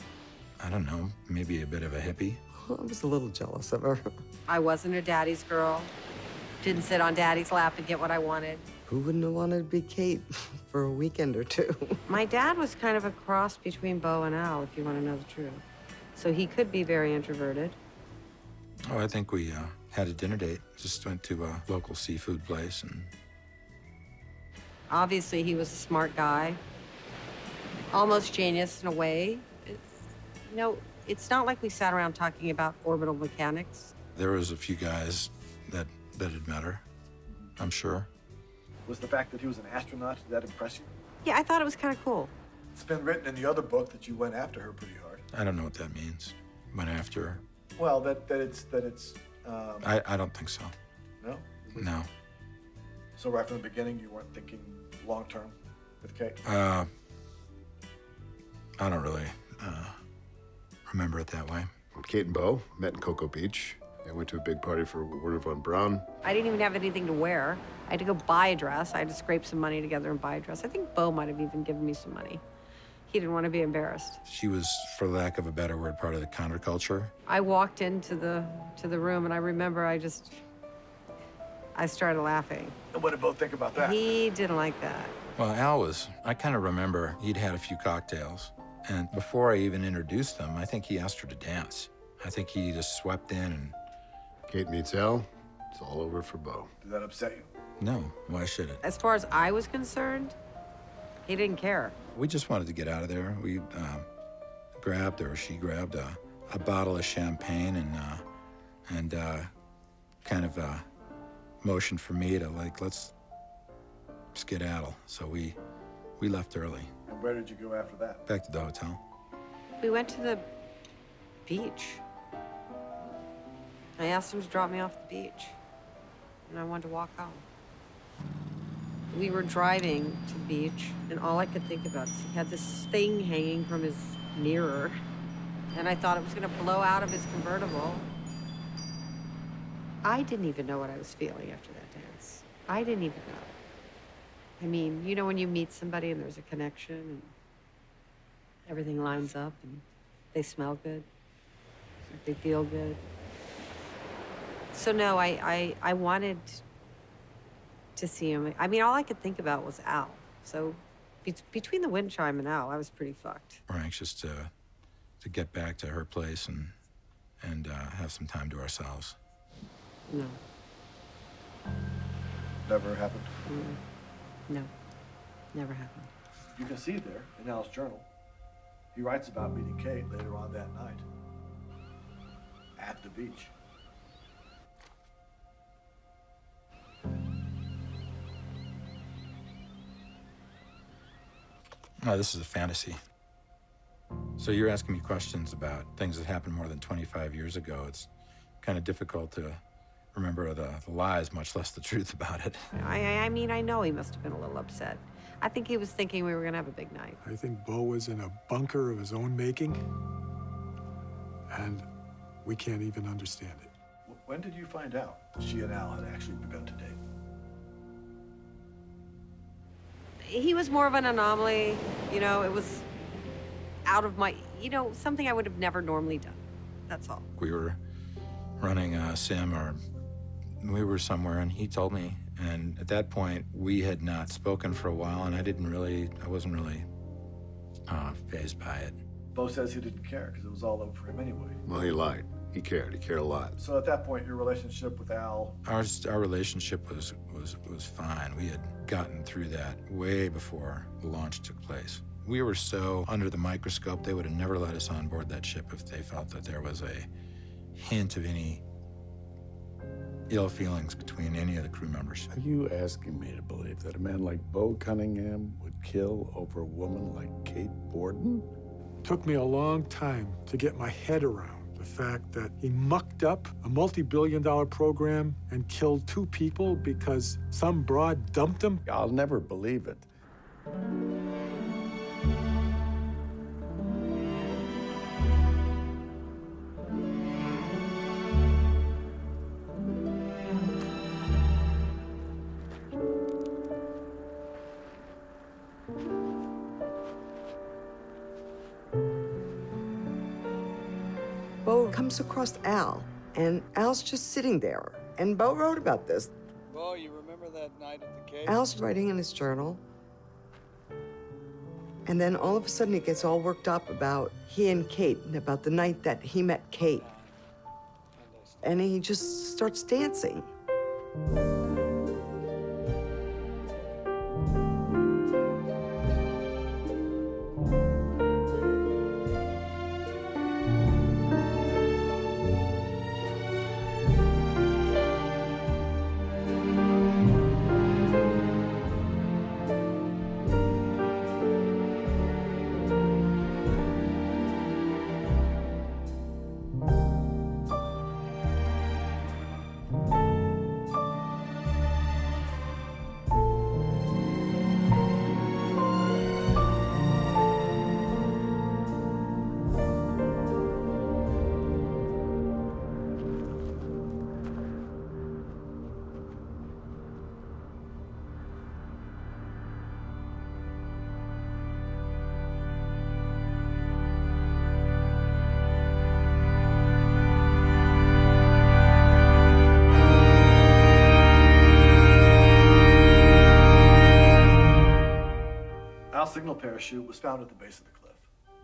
I don't know, maybe a bit of a hippie. I was a little jealous of her. I wasn't a daddy's girl. Didn't sit on daddy's lap and get what I wanted. Who wouldn't have wanted to be Kate for a weekend or two? My dad was kind of a cross between Bo and Al, if you want to know the truth. So he could be very introverted. Oh, I think we had a dinner date. Just went to a local seafood place, and Obviously, he was a smart guy. Almost genius in a way. You know, it's not like we sat around talking about orbital mechanics. there was a few guys that had met her, I'm sure. Was the fact that he was an astronaut, did that impress you? Yeah, I thought it was kind of cool. It's been written in the other book that you went after her pretty hard. I don't know what that means. Went after her. Well, that it's. I don't think so. No? No. So right from the beginning, you weren't thinking long term with Kate? I don't really remember it that way. Kate and Bo met in Cocoa Beach. They went to a big party for Werner von Braun. I didn't even have anything to wear. I had to go buy a dress. I had to scrape some money together and buy a dress. I think Bo might have even given me some money. He didn't want to be embarrassed. She was, for lack of a better word, part of the counterculture. I walked into the room, and I remember I started laughing. And what did Bo think about that? He didn't like that. Well, Al was, I kind of remember he'd had a few cocktails. And before I even introduced them, I think he asked her to dance. I think he just swept in and... Kate meets Al. It's all over for Bo. Did that upset you? No, why should it? As far as I was concerned, he didn't care. We just wanted to get out of there. We she grabbed a bottle of champagne and kind of motioned for me to, like, let's skedaddle. So we left early. And where did you go after that? Back to the hotel. We went to the beach. I asked him to drop me off the beach, and I wanted to walk home. We were driving to the beach, and all I could think about is he had this thing hanging from his mirror, and I thought it was gonna blow out of his convertible. I didn't even know what I was feeling after that dance. I didn't even know. I mean, you know when you meet somebody and there's a connection and everything lines up and they smell good, they feel good. So no, I wanted to see him. I mean, all I could think about was Al. So between the wind chime and Al, I was pretty fucked. We're anxious to get back to her place and have some time to ourselves. No. Never happened? No, never happened. You can see there in Al's journal, he writes about meeting Kate later on that night at the beach. No, this is a fantasy. So you're asking me questions about things that happened more than 25 years ago. It's kind of difficult to remember the lies, much less the truth about it. I mean, I know he must have been a little upset. I think he was thinking we were gonna have a big night. I think Bo was in a bunker of his own making, and we can't even understand it. When did you find out that she and Al had actually begun to date? He was more of an anomaly, you know, it was out of my, something I would have never normally done, that's all. We were running a sim, or we were somewhere, and he told me. And at that point, we had not spoken for a while, and I wasn't really fazed by it. Bo says he didn't care because it was all over for him anyway. Well, he lied. He cared a lot. So at that point, your relationship with Al... Our relationship was fine. We had gotten through that way before the launch took place. We were so under the microscope, they would have never let us on board that ship if they felt that there was a hint of any ill feelings between any of the crew members. Are you asking me to believe that a man like Bo Cunningham would kill over a woman like Kate Borden? Took me a long time to get my head around the fact that he mucked up a multi-billion-dollar program and killed 2 people because some broad dumped him. I'll never believe it. Bo comes across Al, and Al's just sitting there. And Bo wrote about this. Bo, you remember that night at the cave? Al's writing in his journal. And then all of a sudden he gets all worked up about he and Kate, and about the night that he met Kate. And he just starts dancing. Al's signal parachute was found at the base of the cliff.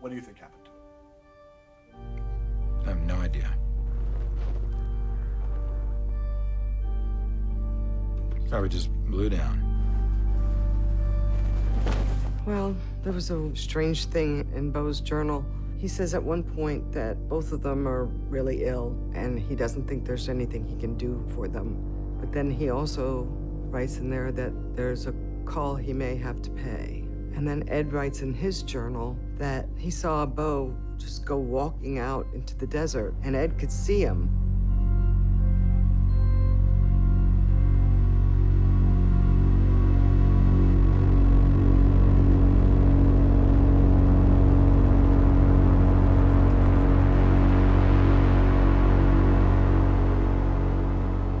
What do you think happened to it? I have no idea. Probably just blew down. Well, there was a strange thing in Bo's journal. He says at one point that both of them are really ill, and he doesn't think there's anything he can do for them. But then he also writes in there that there's a call he may have to pay. And then Ed writes in his journal that he saw Bo just go walking out into the desert, and Ed could see him.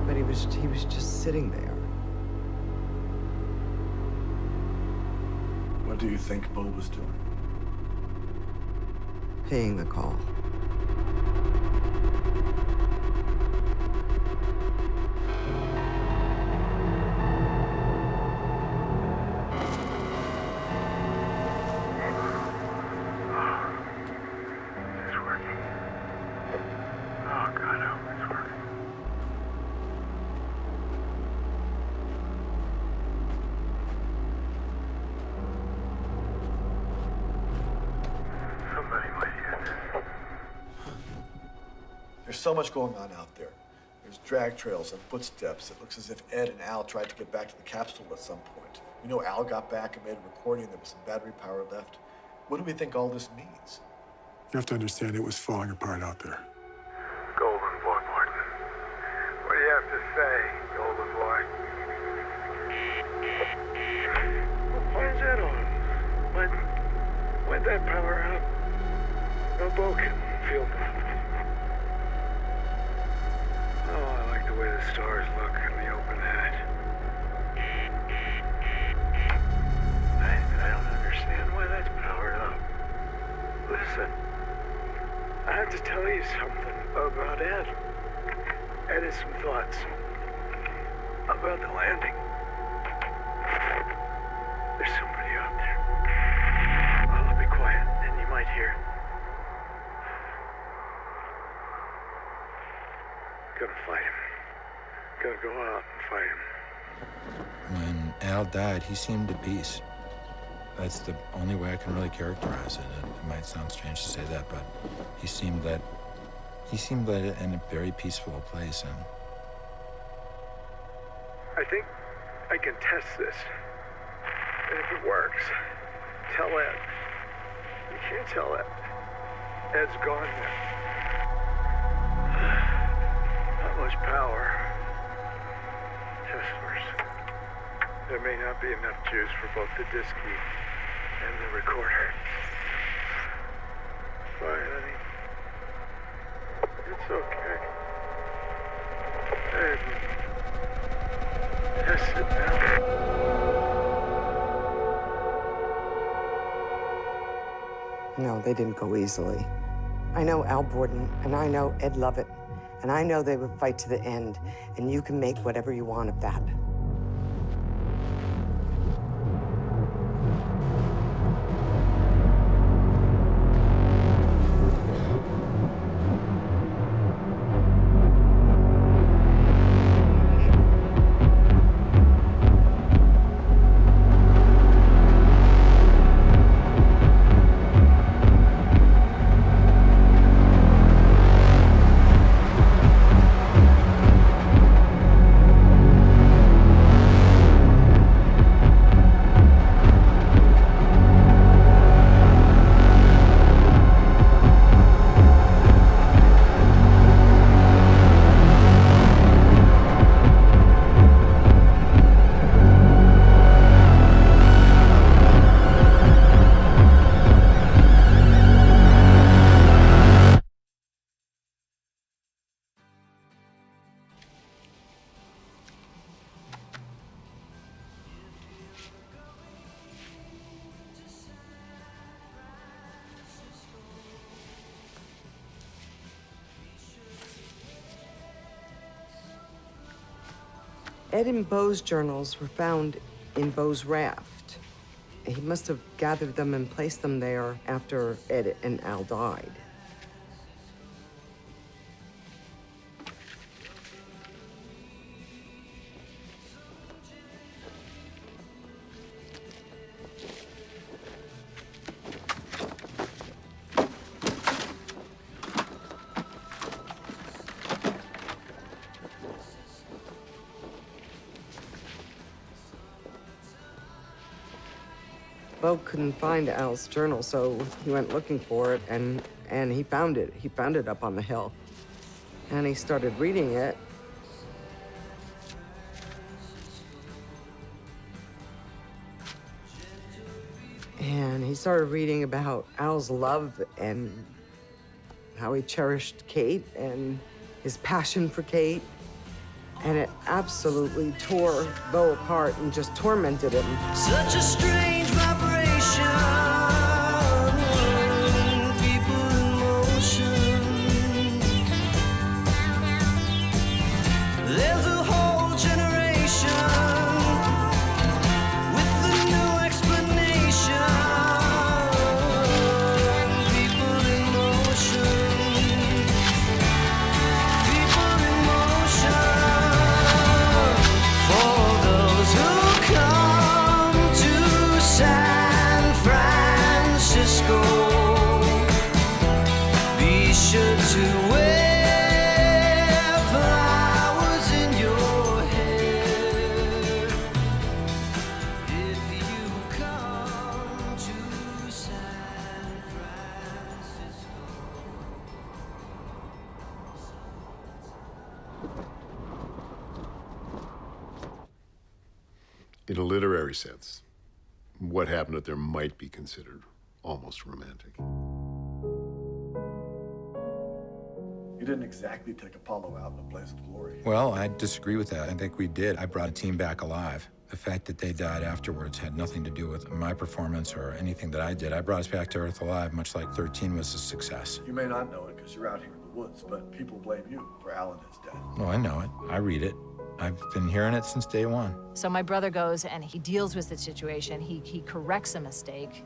But he was just sitting there. What do you think Bo was doing? Paying the call. It's working. Oh, God, I hope it's working. Somebody might hear this. There's so much going on out there. There's drag trails and footsteps. It looks as if Ed and Al tried to get back to the capsule at some point. We know Al got back and made a recording. There was some battery power left. What do we think all this means? You have to understand it was falling apart out there. Golden boy, Martin. What do you have to say, golden boy? Why is that on? Why'd that power out? No Bo can feel nothing. Oh, I like the way the stars look in the open hat. I don't understand why that's powered up. Listen, I have to tell you something about Ed. Ed has some thoughts about the landing. There's somebody out there. I'll be quiet, and you might hear. to go out and fight him. When Al died, he seemed at peace. That's the only way I can really characterize it. It might sound strange to say that, but he seemed that in a very peaceful place. And I think I can test this. And if it works, tell Ed. You can't tell Ed. Ed's gone now. Not much power. Testlers. There may not be enough juice for both the disc key and the recorder. Fine, honey. It's okay. Ed, test it now. No, they didn't go easily. I know Al Borden, and I know Ed Lovett, and I know they would fight to the end, and you can make whatever you want of that. Ed and Bo's journals were found in Bo's raft. He must have gathered them and placed them there after Ed and Al died. Bo couldn't find Al's journal, so he went looking for it, and he found it. He found it up on the hill. And he started reading it. And he started reading about Al's love and how he cherished Kate and his passion for Kate. And it absolutely tore Bo apart and just tormented him. Such a strange vibration, people in motion. There's a whole generation with a new explanation. People in motion. People in motion. For those who come to San Francisco, be sure to wear flowers in your hair. If you come to San Francisco. In a literary sense, what happened up there might be considered almost romantic. You didn't exactly take Apollo out in a blaze of glory. well, I disagree with that. I think we did. I brought a team back alive. The fact that they died afterwards had nothing to do with my performance or anything that I did. I brought us back to Earth alive, much like 13 was a success. You may not know it because you're out here in the woods, but people blame you for Alan and his death. Oh, I know it. I read it. I've been hearing it since day one. So my brother goes and he deals with the situation. He corrects a mistake.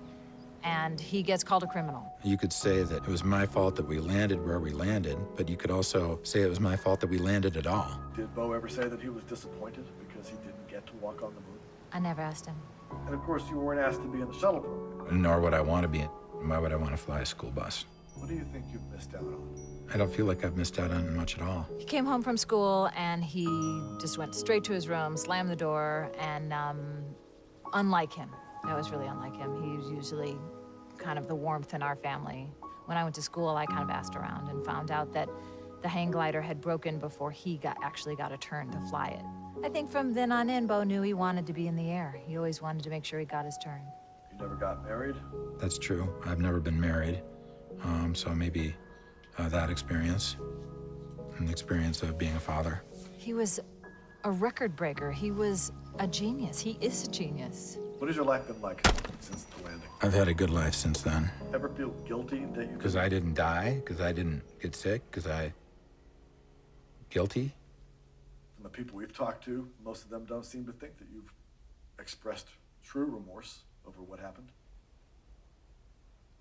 and he gets called a criminal. You could say that it was my fault that we landed where we landed, but you could also say it was my fault that we landed at all. Did Bo ever say that he was disappointed because he didn't get to walk on the moon? I never asked him. And of course, you weren't asked to be in the shuttle program. Nor would I want to be. Why would I want to fly a school bus? What do you think you've missed out on? I don't feel like I've missed out on much at all. He came home from school and he just went straight to his room, slammed the door, and unlike him, that was really unlike him. He was usually kind of the warmth in our family. When I went to school, I kind of asked around and found out that the hang glider had broken before he actually got a turn to fly it. I think from then on in, Bo knew he wanted to be in the air. He always wanted to make sure he got his turn. You never got married? That's true. I've never been married. So maybe that experience and the experience of being a father. He was a record breaker. He was a genius. He is a genius. What has your life been like since the landing? I've had a good life since then. Ever feel guilty that you... Because I didn't die, because I didn't get sick, because I... Guilty? From the people we've talked to, most of them don't seem to think that you've expressed true remorse over what happened.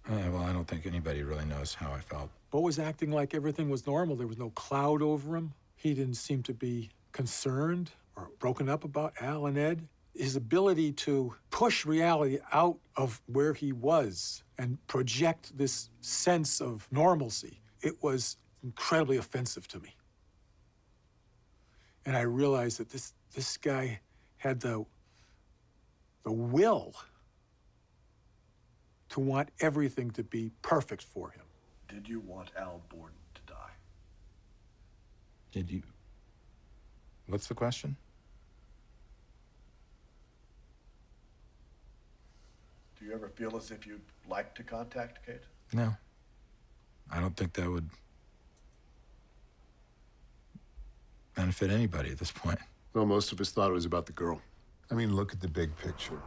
Well, I don't think anybody really knows how I felt. Bo was acting like everything was normal. There was no cloud over him. He didn't seem to be concerned or broken up about Al and Ed. His ability to push reality out of where he was and project this sense of normalcy, it was incredibly offensive to me. And I realized that this guy had the will to want everything to be perfect for him. Did you want Al Borden to die? Did you... What's the question? Do you ever feel as if you'd like to contact Kate? No. I don't think that would benefit anybody at this point. Well, most of us thought it was about the girl. I mean, look at the big picture.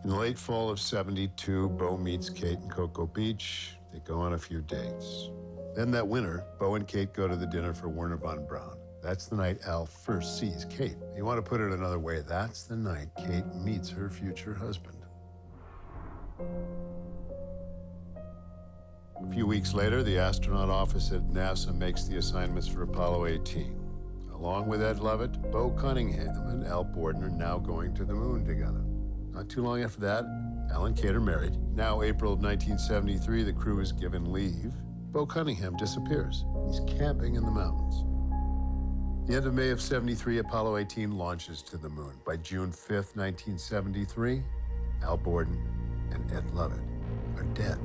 In the late fall of '72, Bo meets Kate in Cocoa Beach. They go on a few dates. Then that winter, Bo and Kate go to the dinner for Werner von Braun. That's the night Al first sees Kate. You want to put it another way, that's the night Kate meets her future husband. A few weeks later, the astronaut office at NASA makes the assignments for Apollo 18. Along with Ed Lovett, Bo Cunningham and Al Borden are now going to the moon together. Not too long after that, Al and Kate are married. Now, April of 1973, the crew is given leave. Bo Cunningham disappears. He's camping in the mountains. The end of May of '73, Apollo 18 launches to the moon. By June 5th, 1973, Al Borden and Ed Lovett are dead.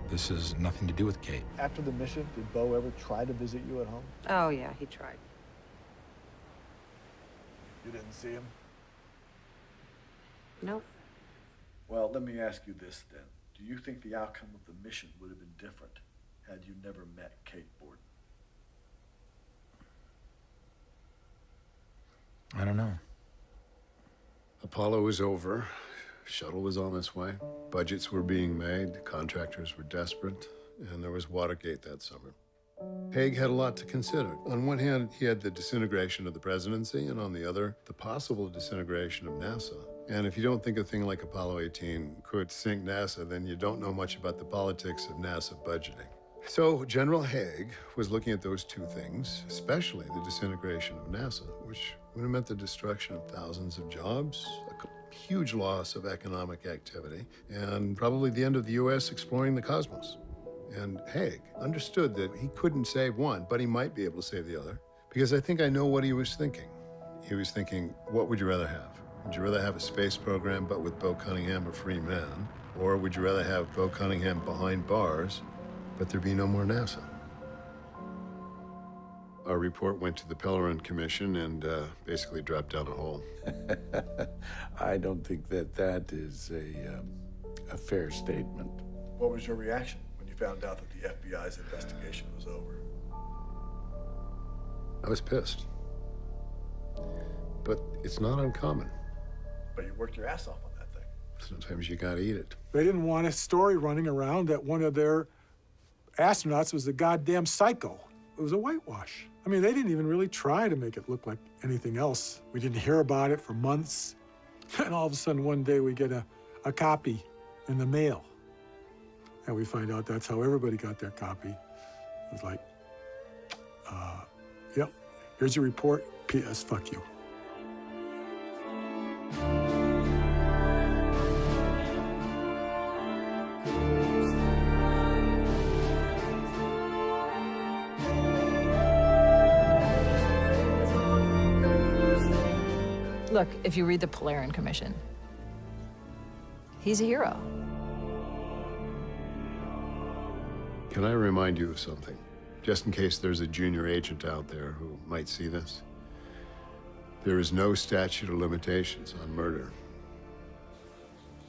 This has nothing to do with Kate. After the mission, did Bo ever try to visit you at home? Oh, yeah, he tried. You didn't see him? Nope. Well, let me ask you this then. Do you think the outcome of the mission would have been different had you never met Kate Borden? I don't know. Apollo was over. Shuttle was on its way. Budgets were being made. Contractors were desperate. And there was Watergate that summer. Haig had a lot to consider. On one hand, he had the disintegration of the presidency, and on the other, the possible disintegration of NASA. And if you don't think a thing like Apollo 18 could sink NASA, then you don't know much about the politics of NASA budgeting. So General Haig was looking at those two things, especially the disintegration of NASA, which would have meant the destruction of thousands of jobs, a huge loss of economic activity, and probably the end of the U.S. exploring the cosmos. And Haig understood that he couldn't save one, but he might be able to save the other, because I think I know what he was thinking. He was thinking, what would you rather have? Would you rather have a space program, but with Bo Cunningham a free man? Or would you rather have Bo Cunningham behind bars, but there be no more NASA? Our report went to the Pellerin Commission and basically dropped down a hole. I don't think that is a fair statement. What was your reaction when you found out that the FBI's investigation was over? I was pissed. But it's not uncommon. But you worked your ass off on that thing. Sometimes you gotta eat it. They didn't want a story running around that one of their astronauts was a goddamn psycho. It was a whitewash. I mean, they didn't even really try to make it look like anything else. We didn't hear about it for months. And all of a sudden, one day, we get a copy in the mail. And we find out that's how everybody got their copy. It was like, yep, here's your report. P.S. Fuck you. Look, if you read the Polarin Commission, he's a hero. Can I remind you of something? Just in case there's a junior agent out there who might see this. There is no statute of limitations on murder.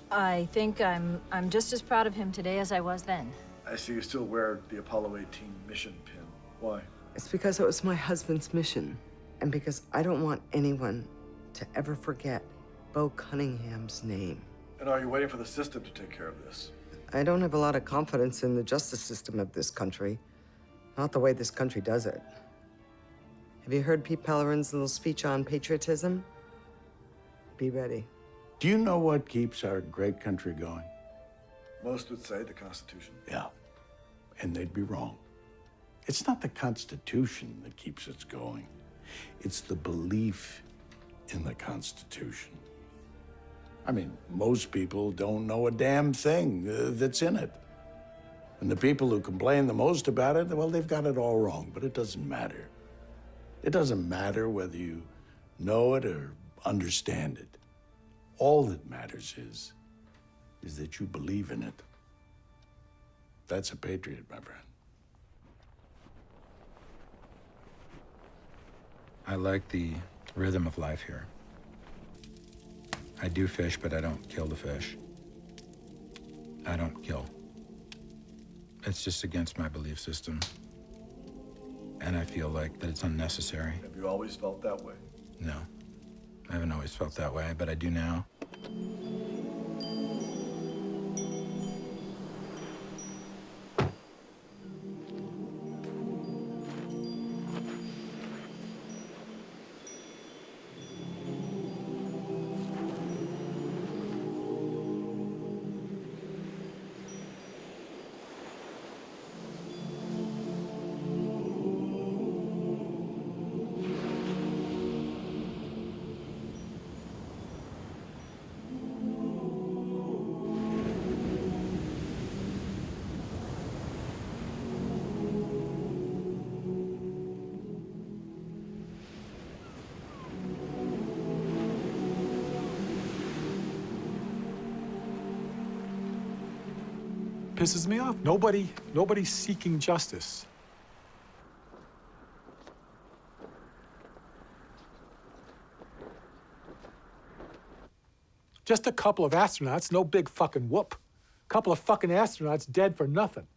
I think I'm just as proud of him today as I was then. I see you still wear the Apollo 18 mission pin. Why? It's because it was my husband's mission, and because I don't want anyone to ever forget Bo Cunningham's name. And are you waiting for the system to take care of this? I don't have a lot of confidence in the justice system of this country. Not the way this country does it. Have you heard Pete Pellerin's little speech on patriotism? Be ready. Do you know what keeps our great country going? Most would say the Constitution. Yeah, and they'd be wrong. It's not the Constitution that keeps us going. It's the belief in the Constitution. I mean, most people don't know a damn thing that's in it. And the people who complain the most about it, well, they've got it all wrong, but it doesn't matter. It doesn't matter whether you know it or understand it. All that matters is that you believe in it. That's a patriot, my friend. I like the rhythm of life here. I do fish, but I don't kill the fish. I don't kill. It's just against my belief system. And I feel like that it's unnecessary. Have you always felt that way? No, I haven't always felt that way, but I do now. Pisses me off. Nobody's seeking justice. Just a couple of astronauts, no big fucking whoop. Couple of fucking astronauts dead for nothing.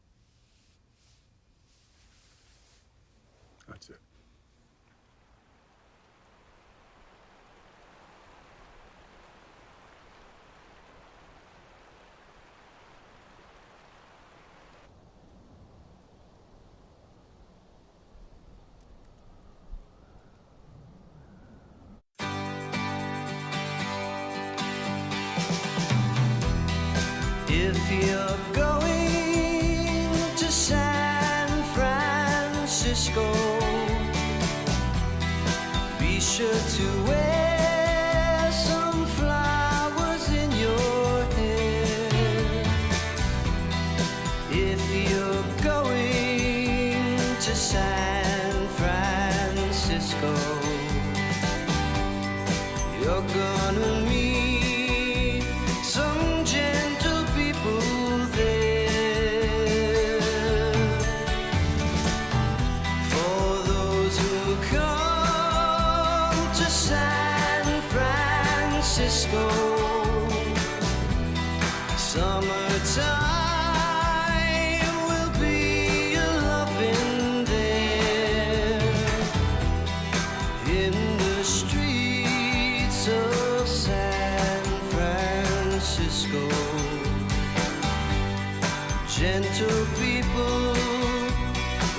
That's it. If you're going to San Francisco, be sure to wear some flowers in your hair. If you're going to San Francisco, you're gonna meet some gentle people there. For those who come to San gentle people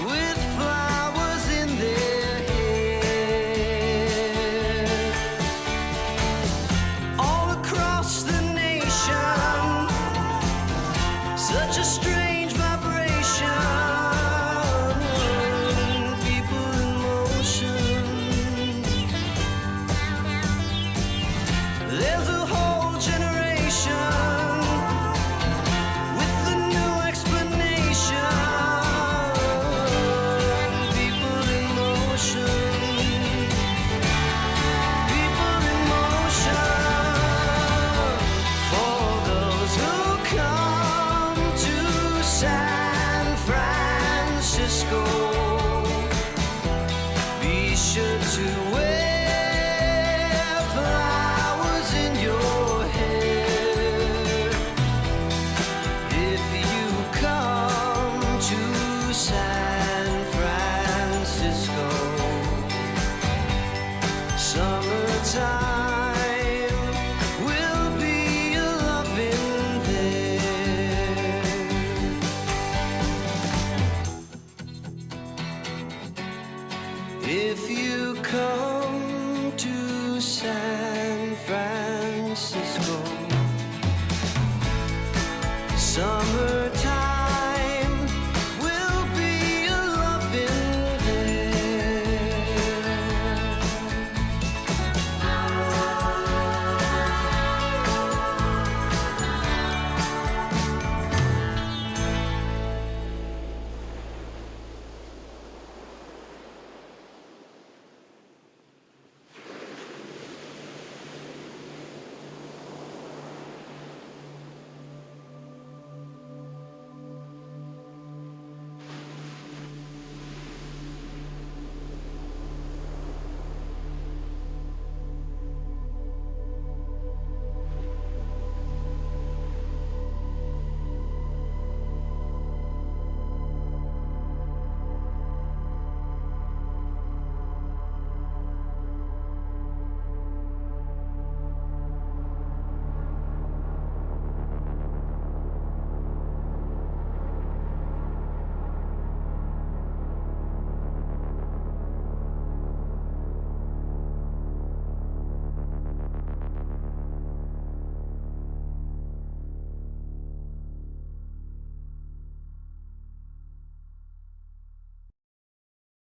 with flowers in their hair. All across the nation, such a strange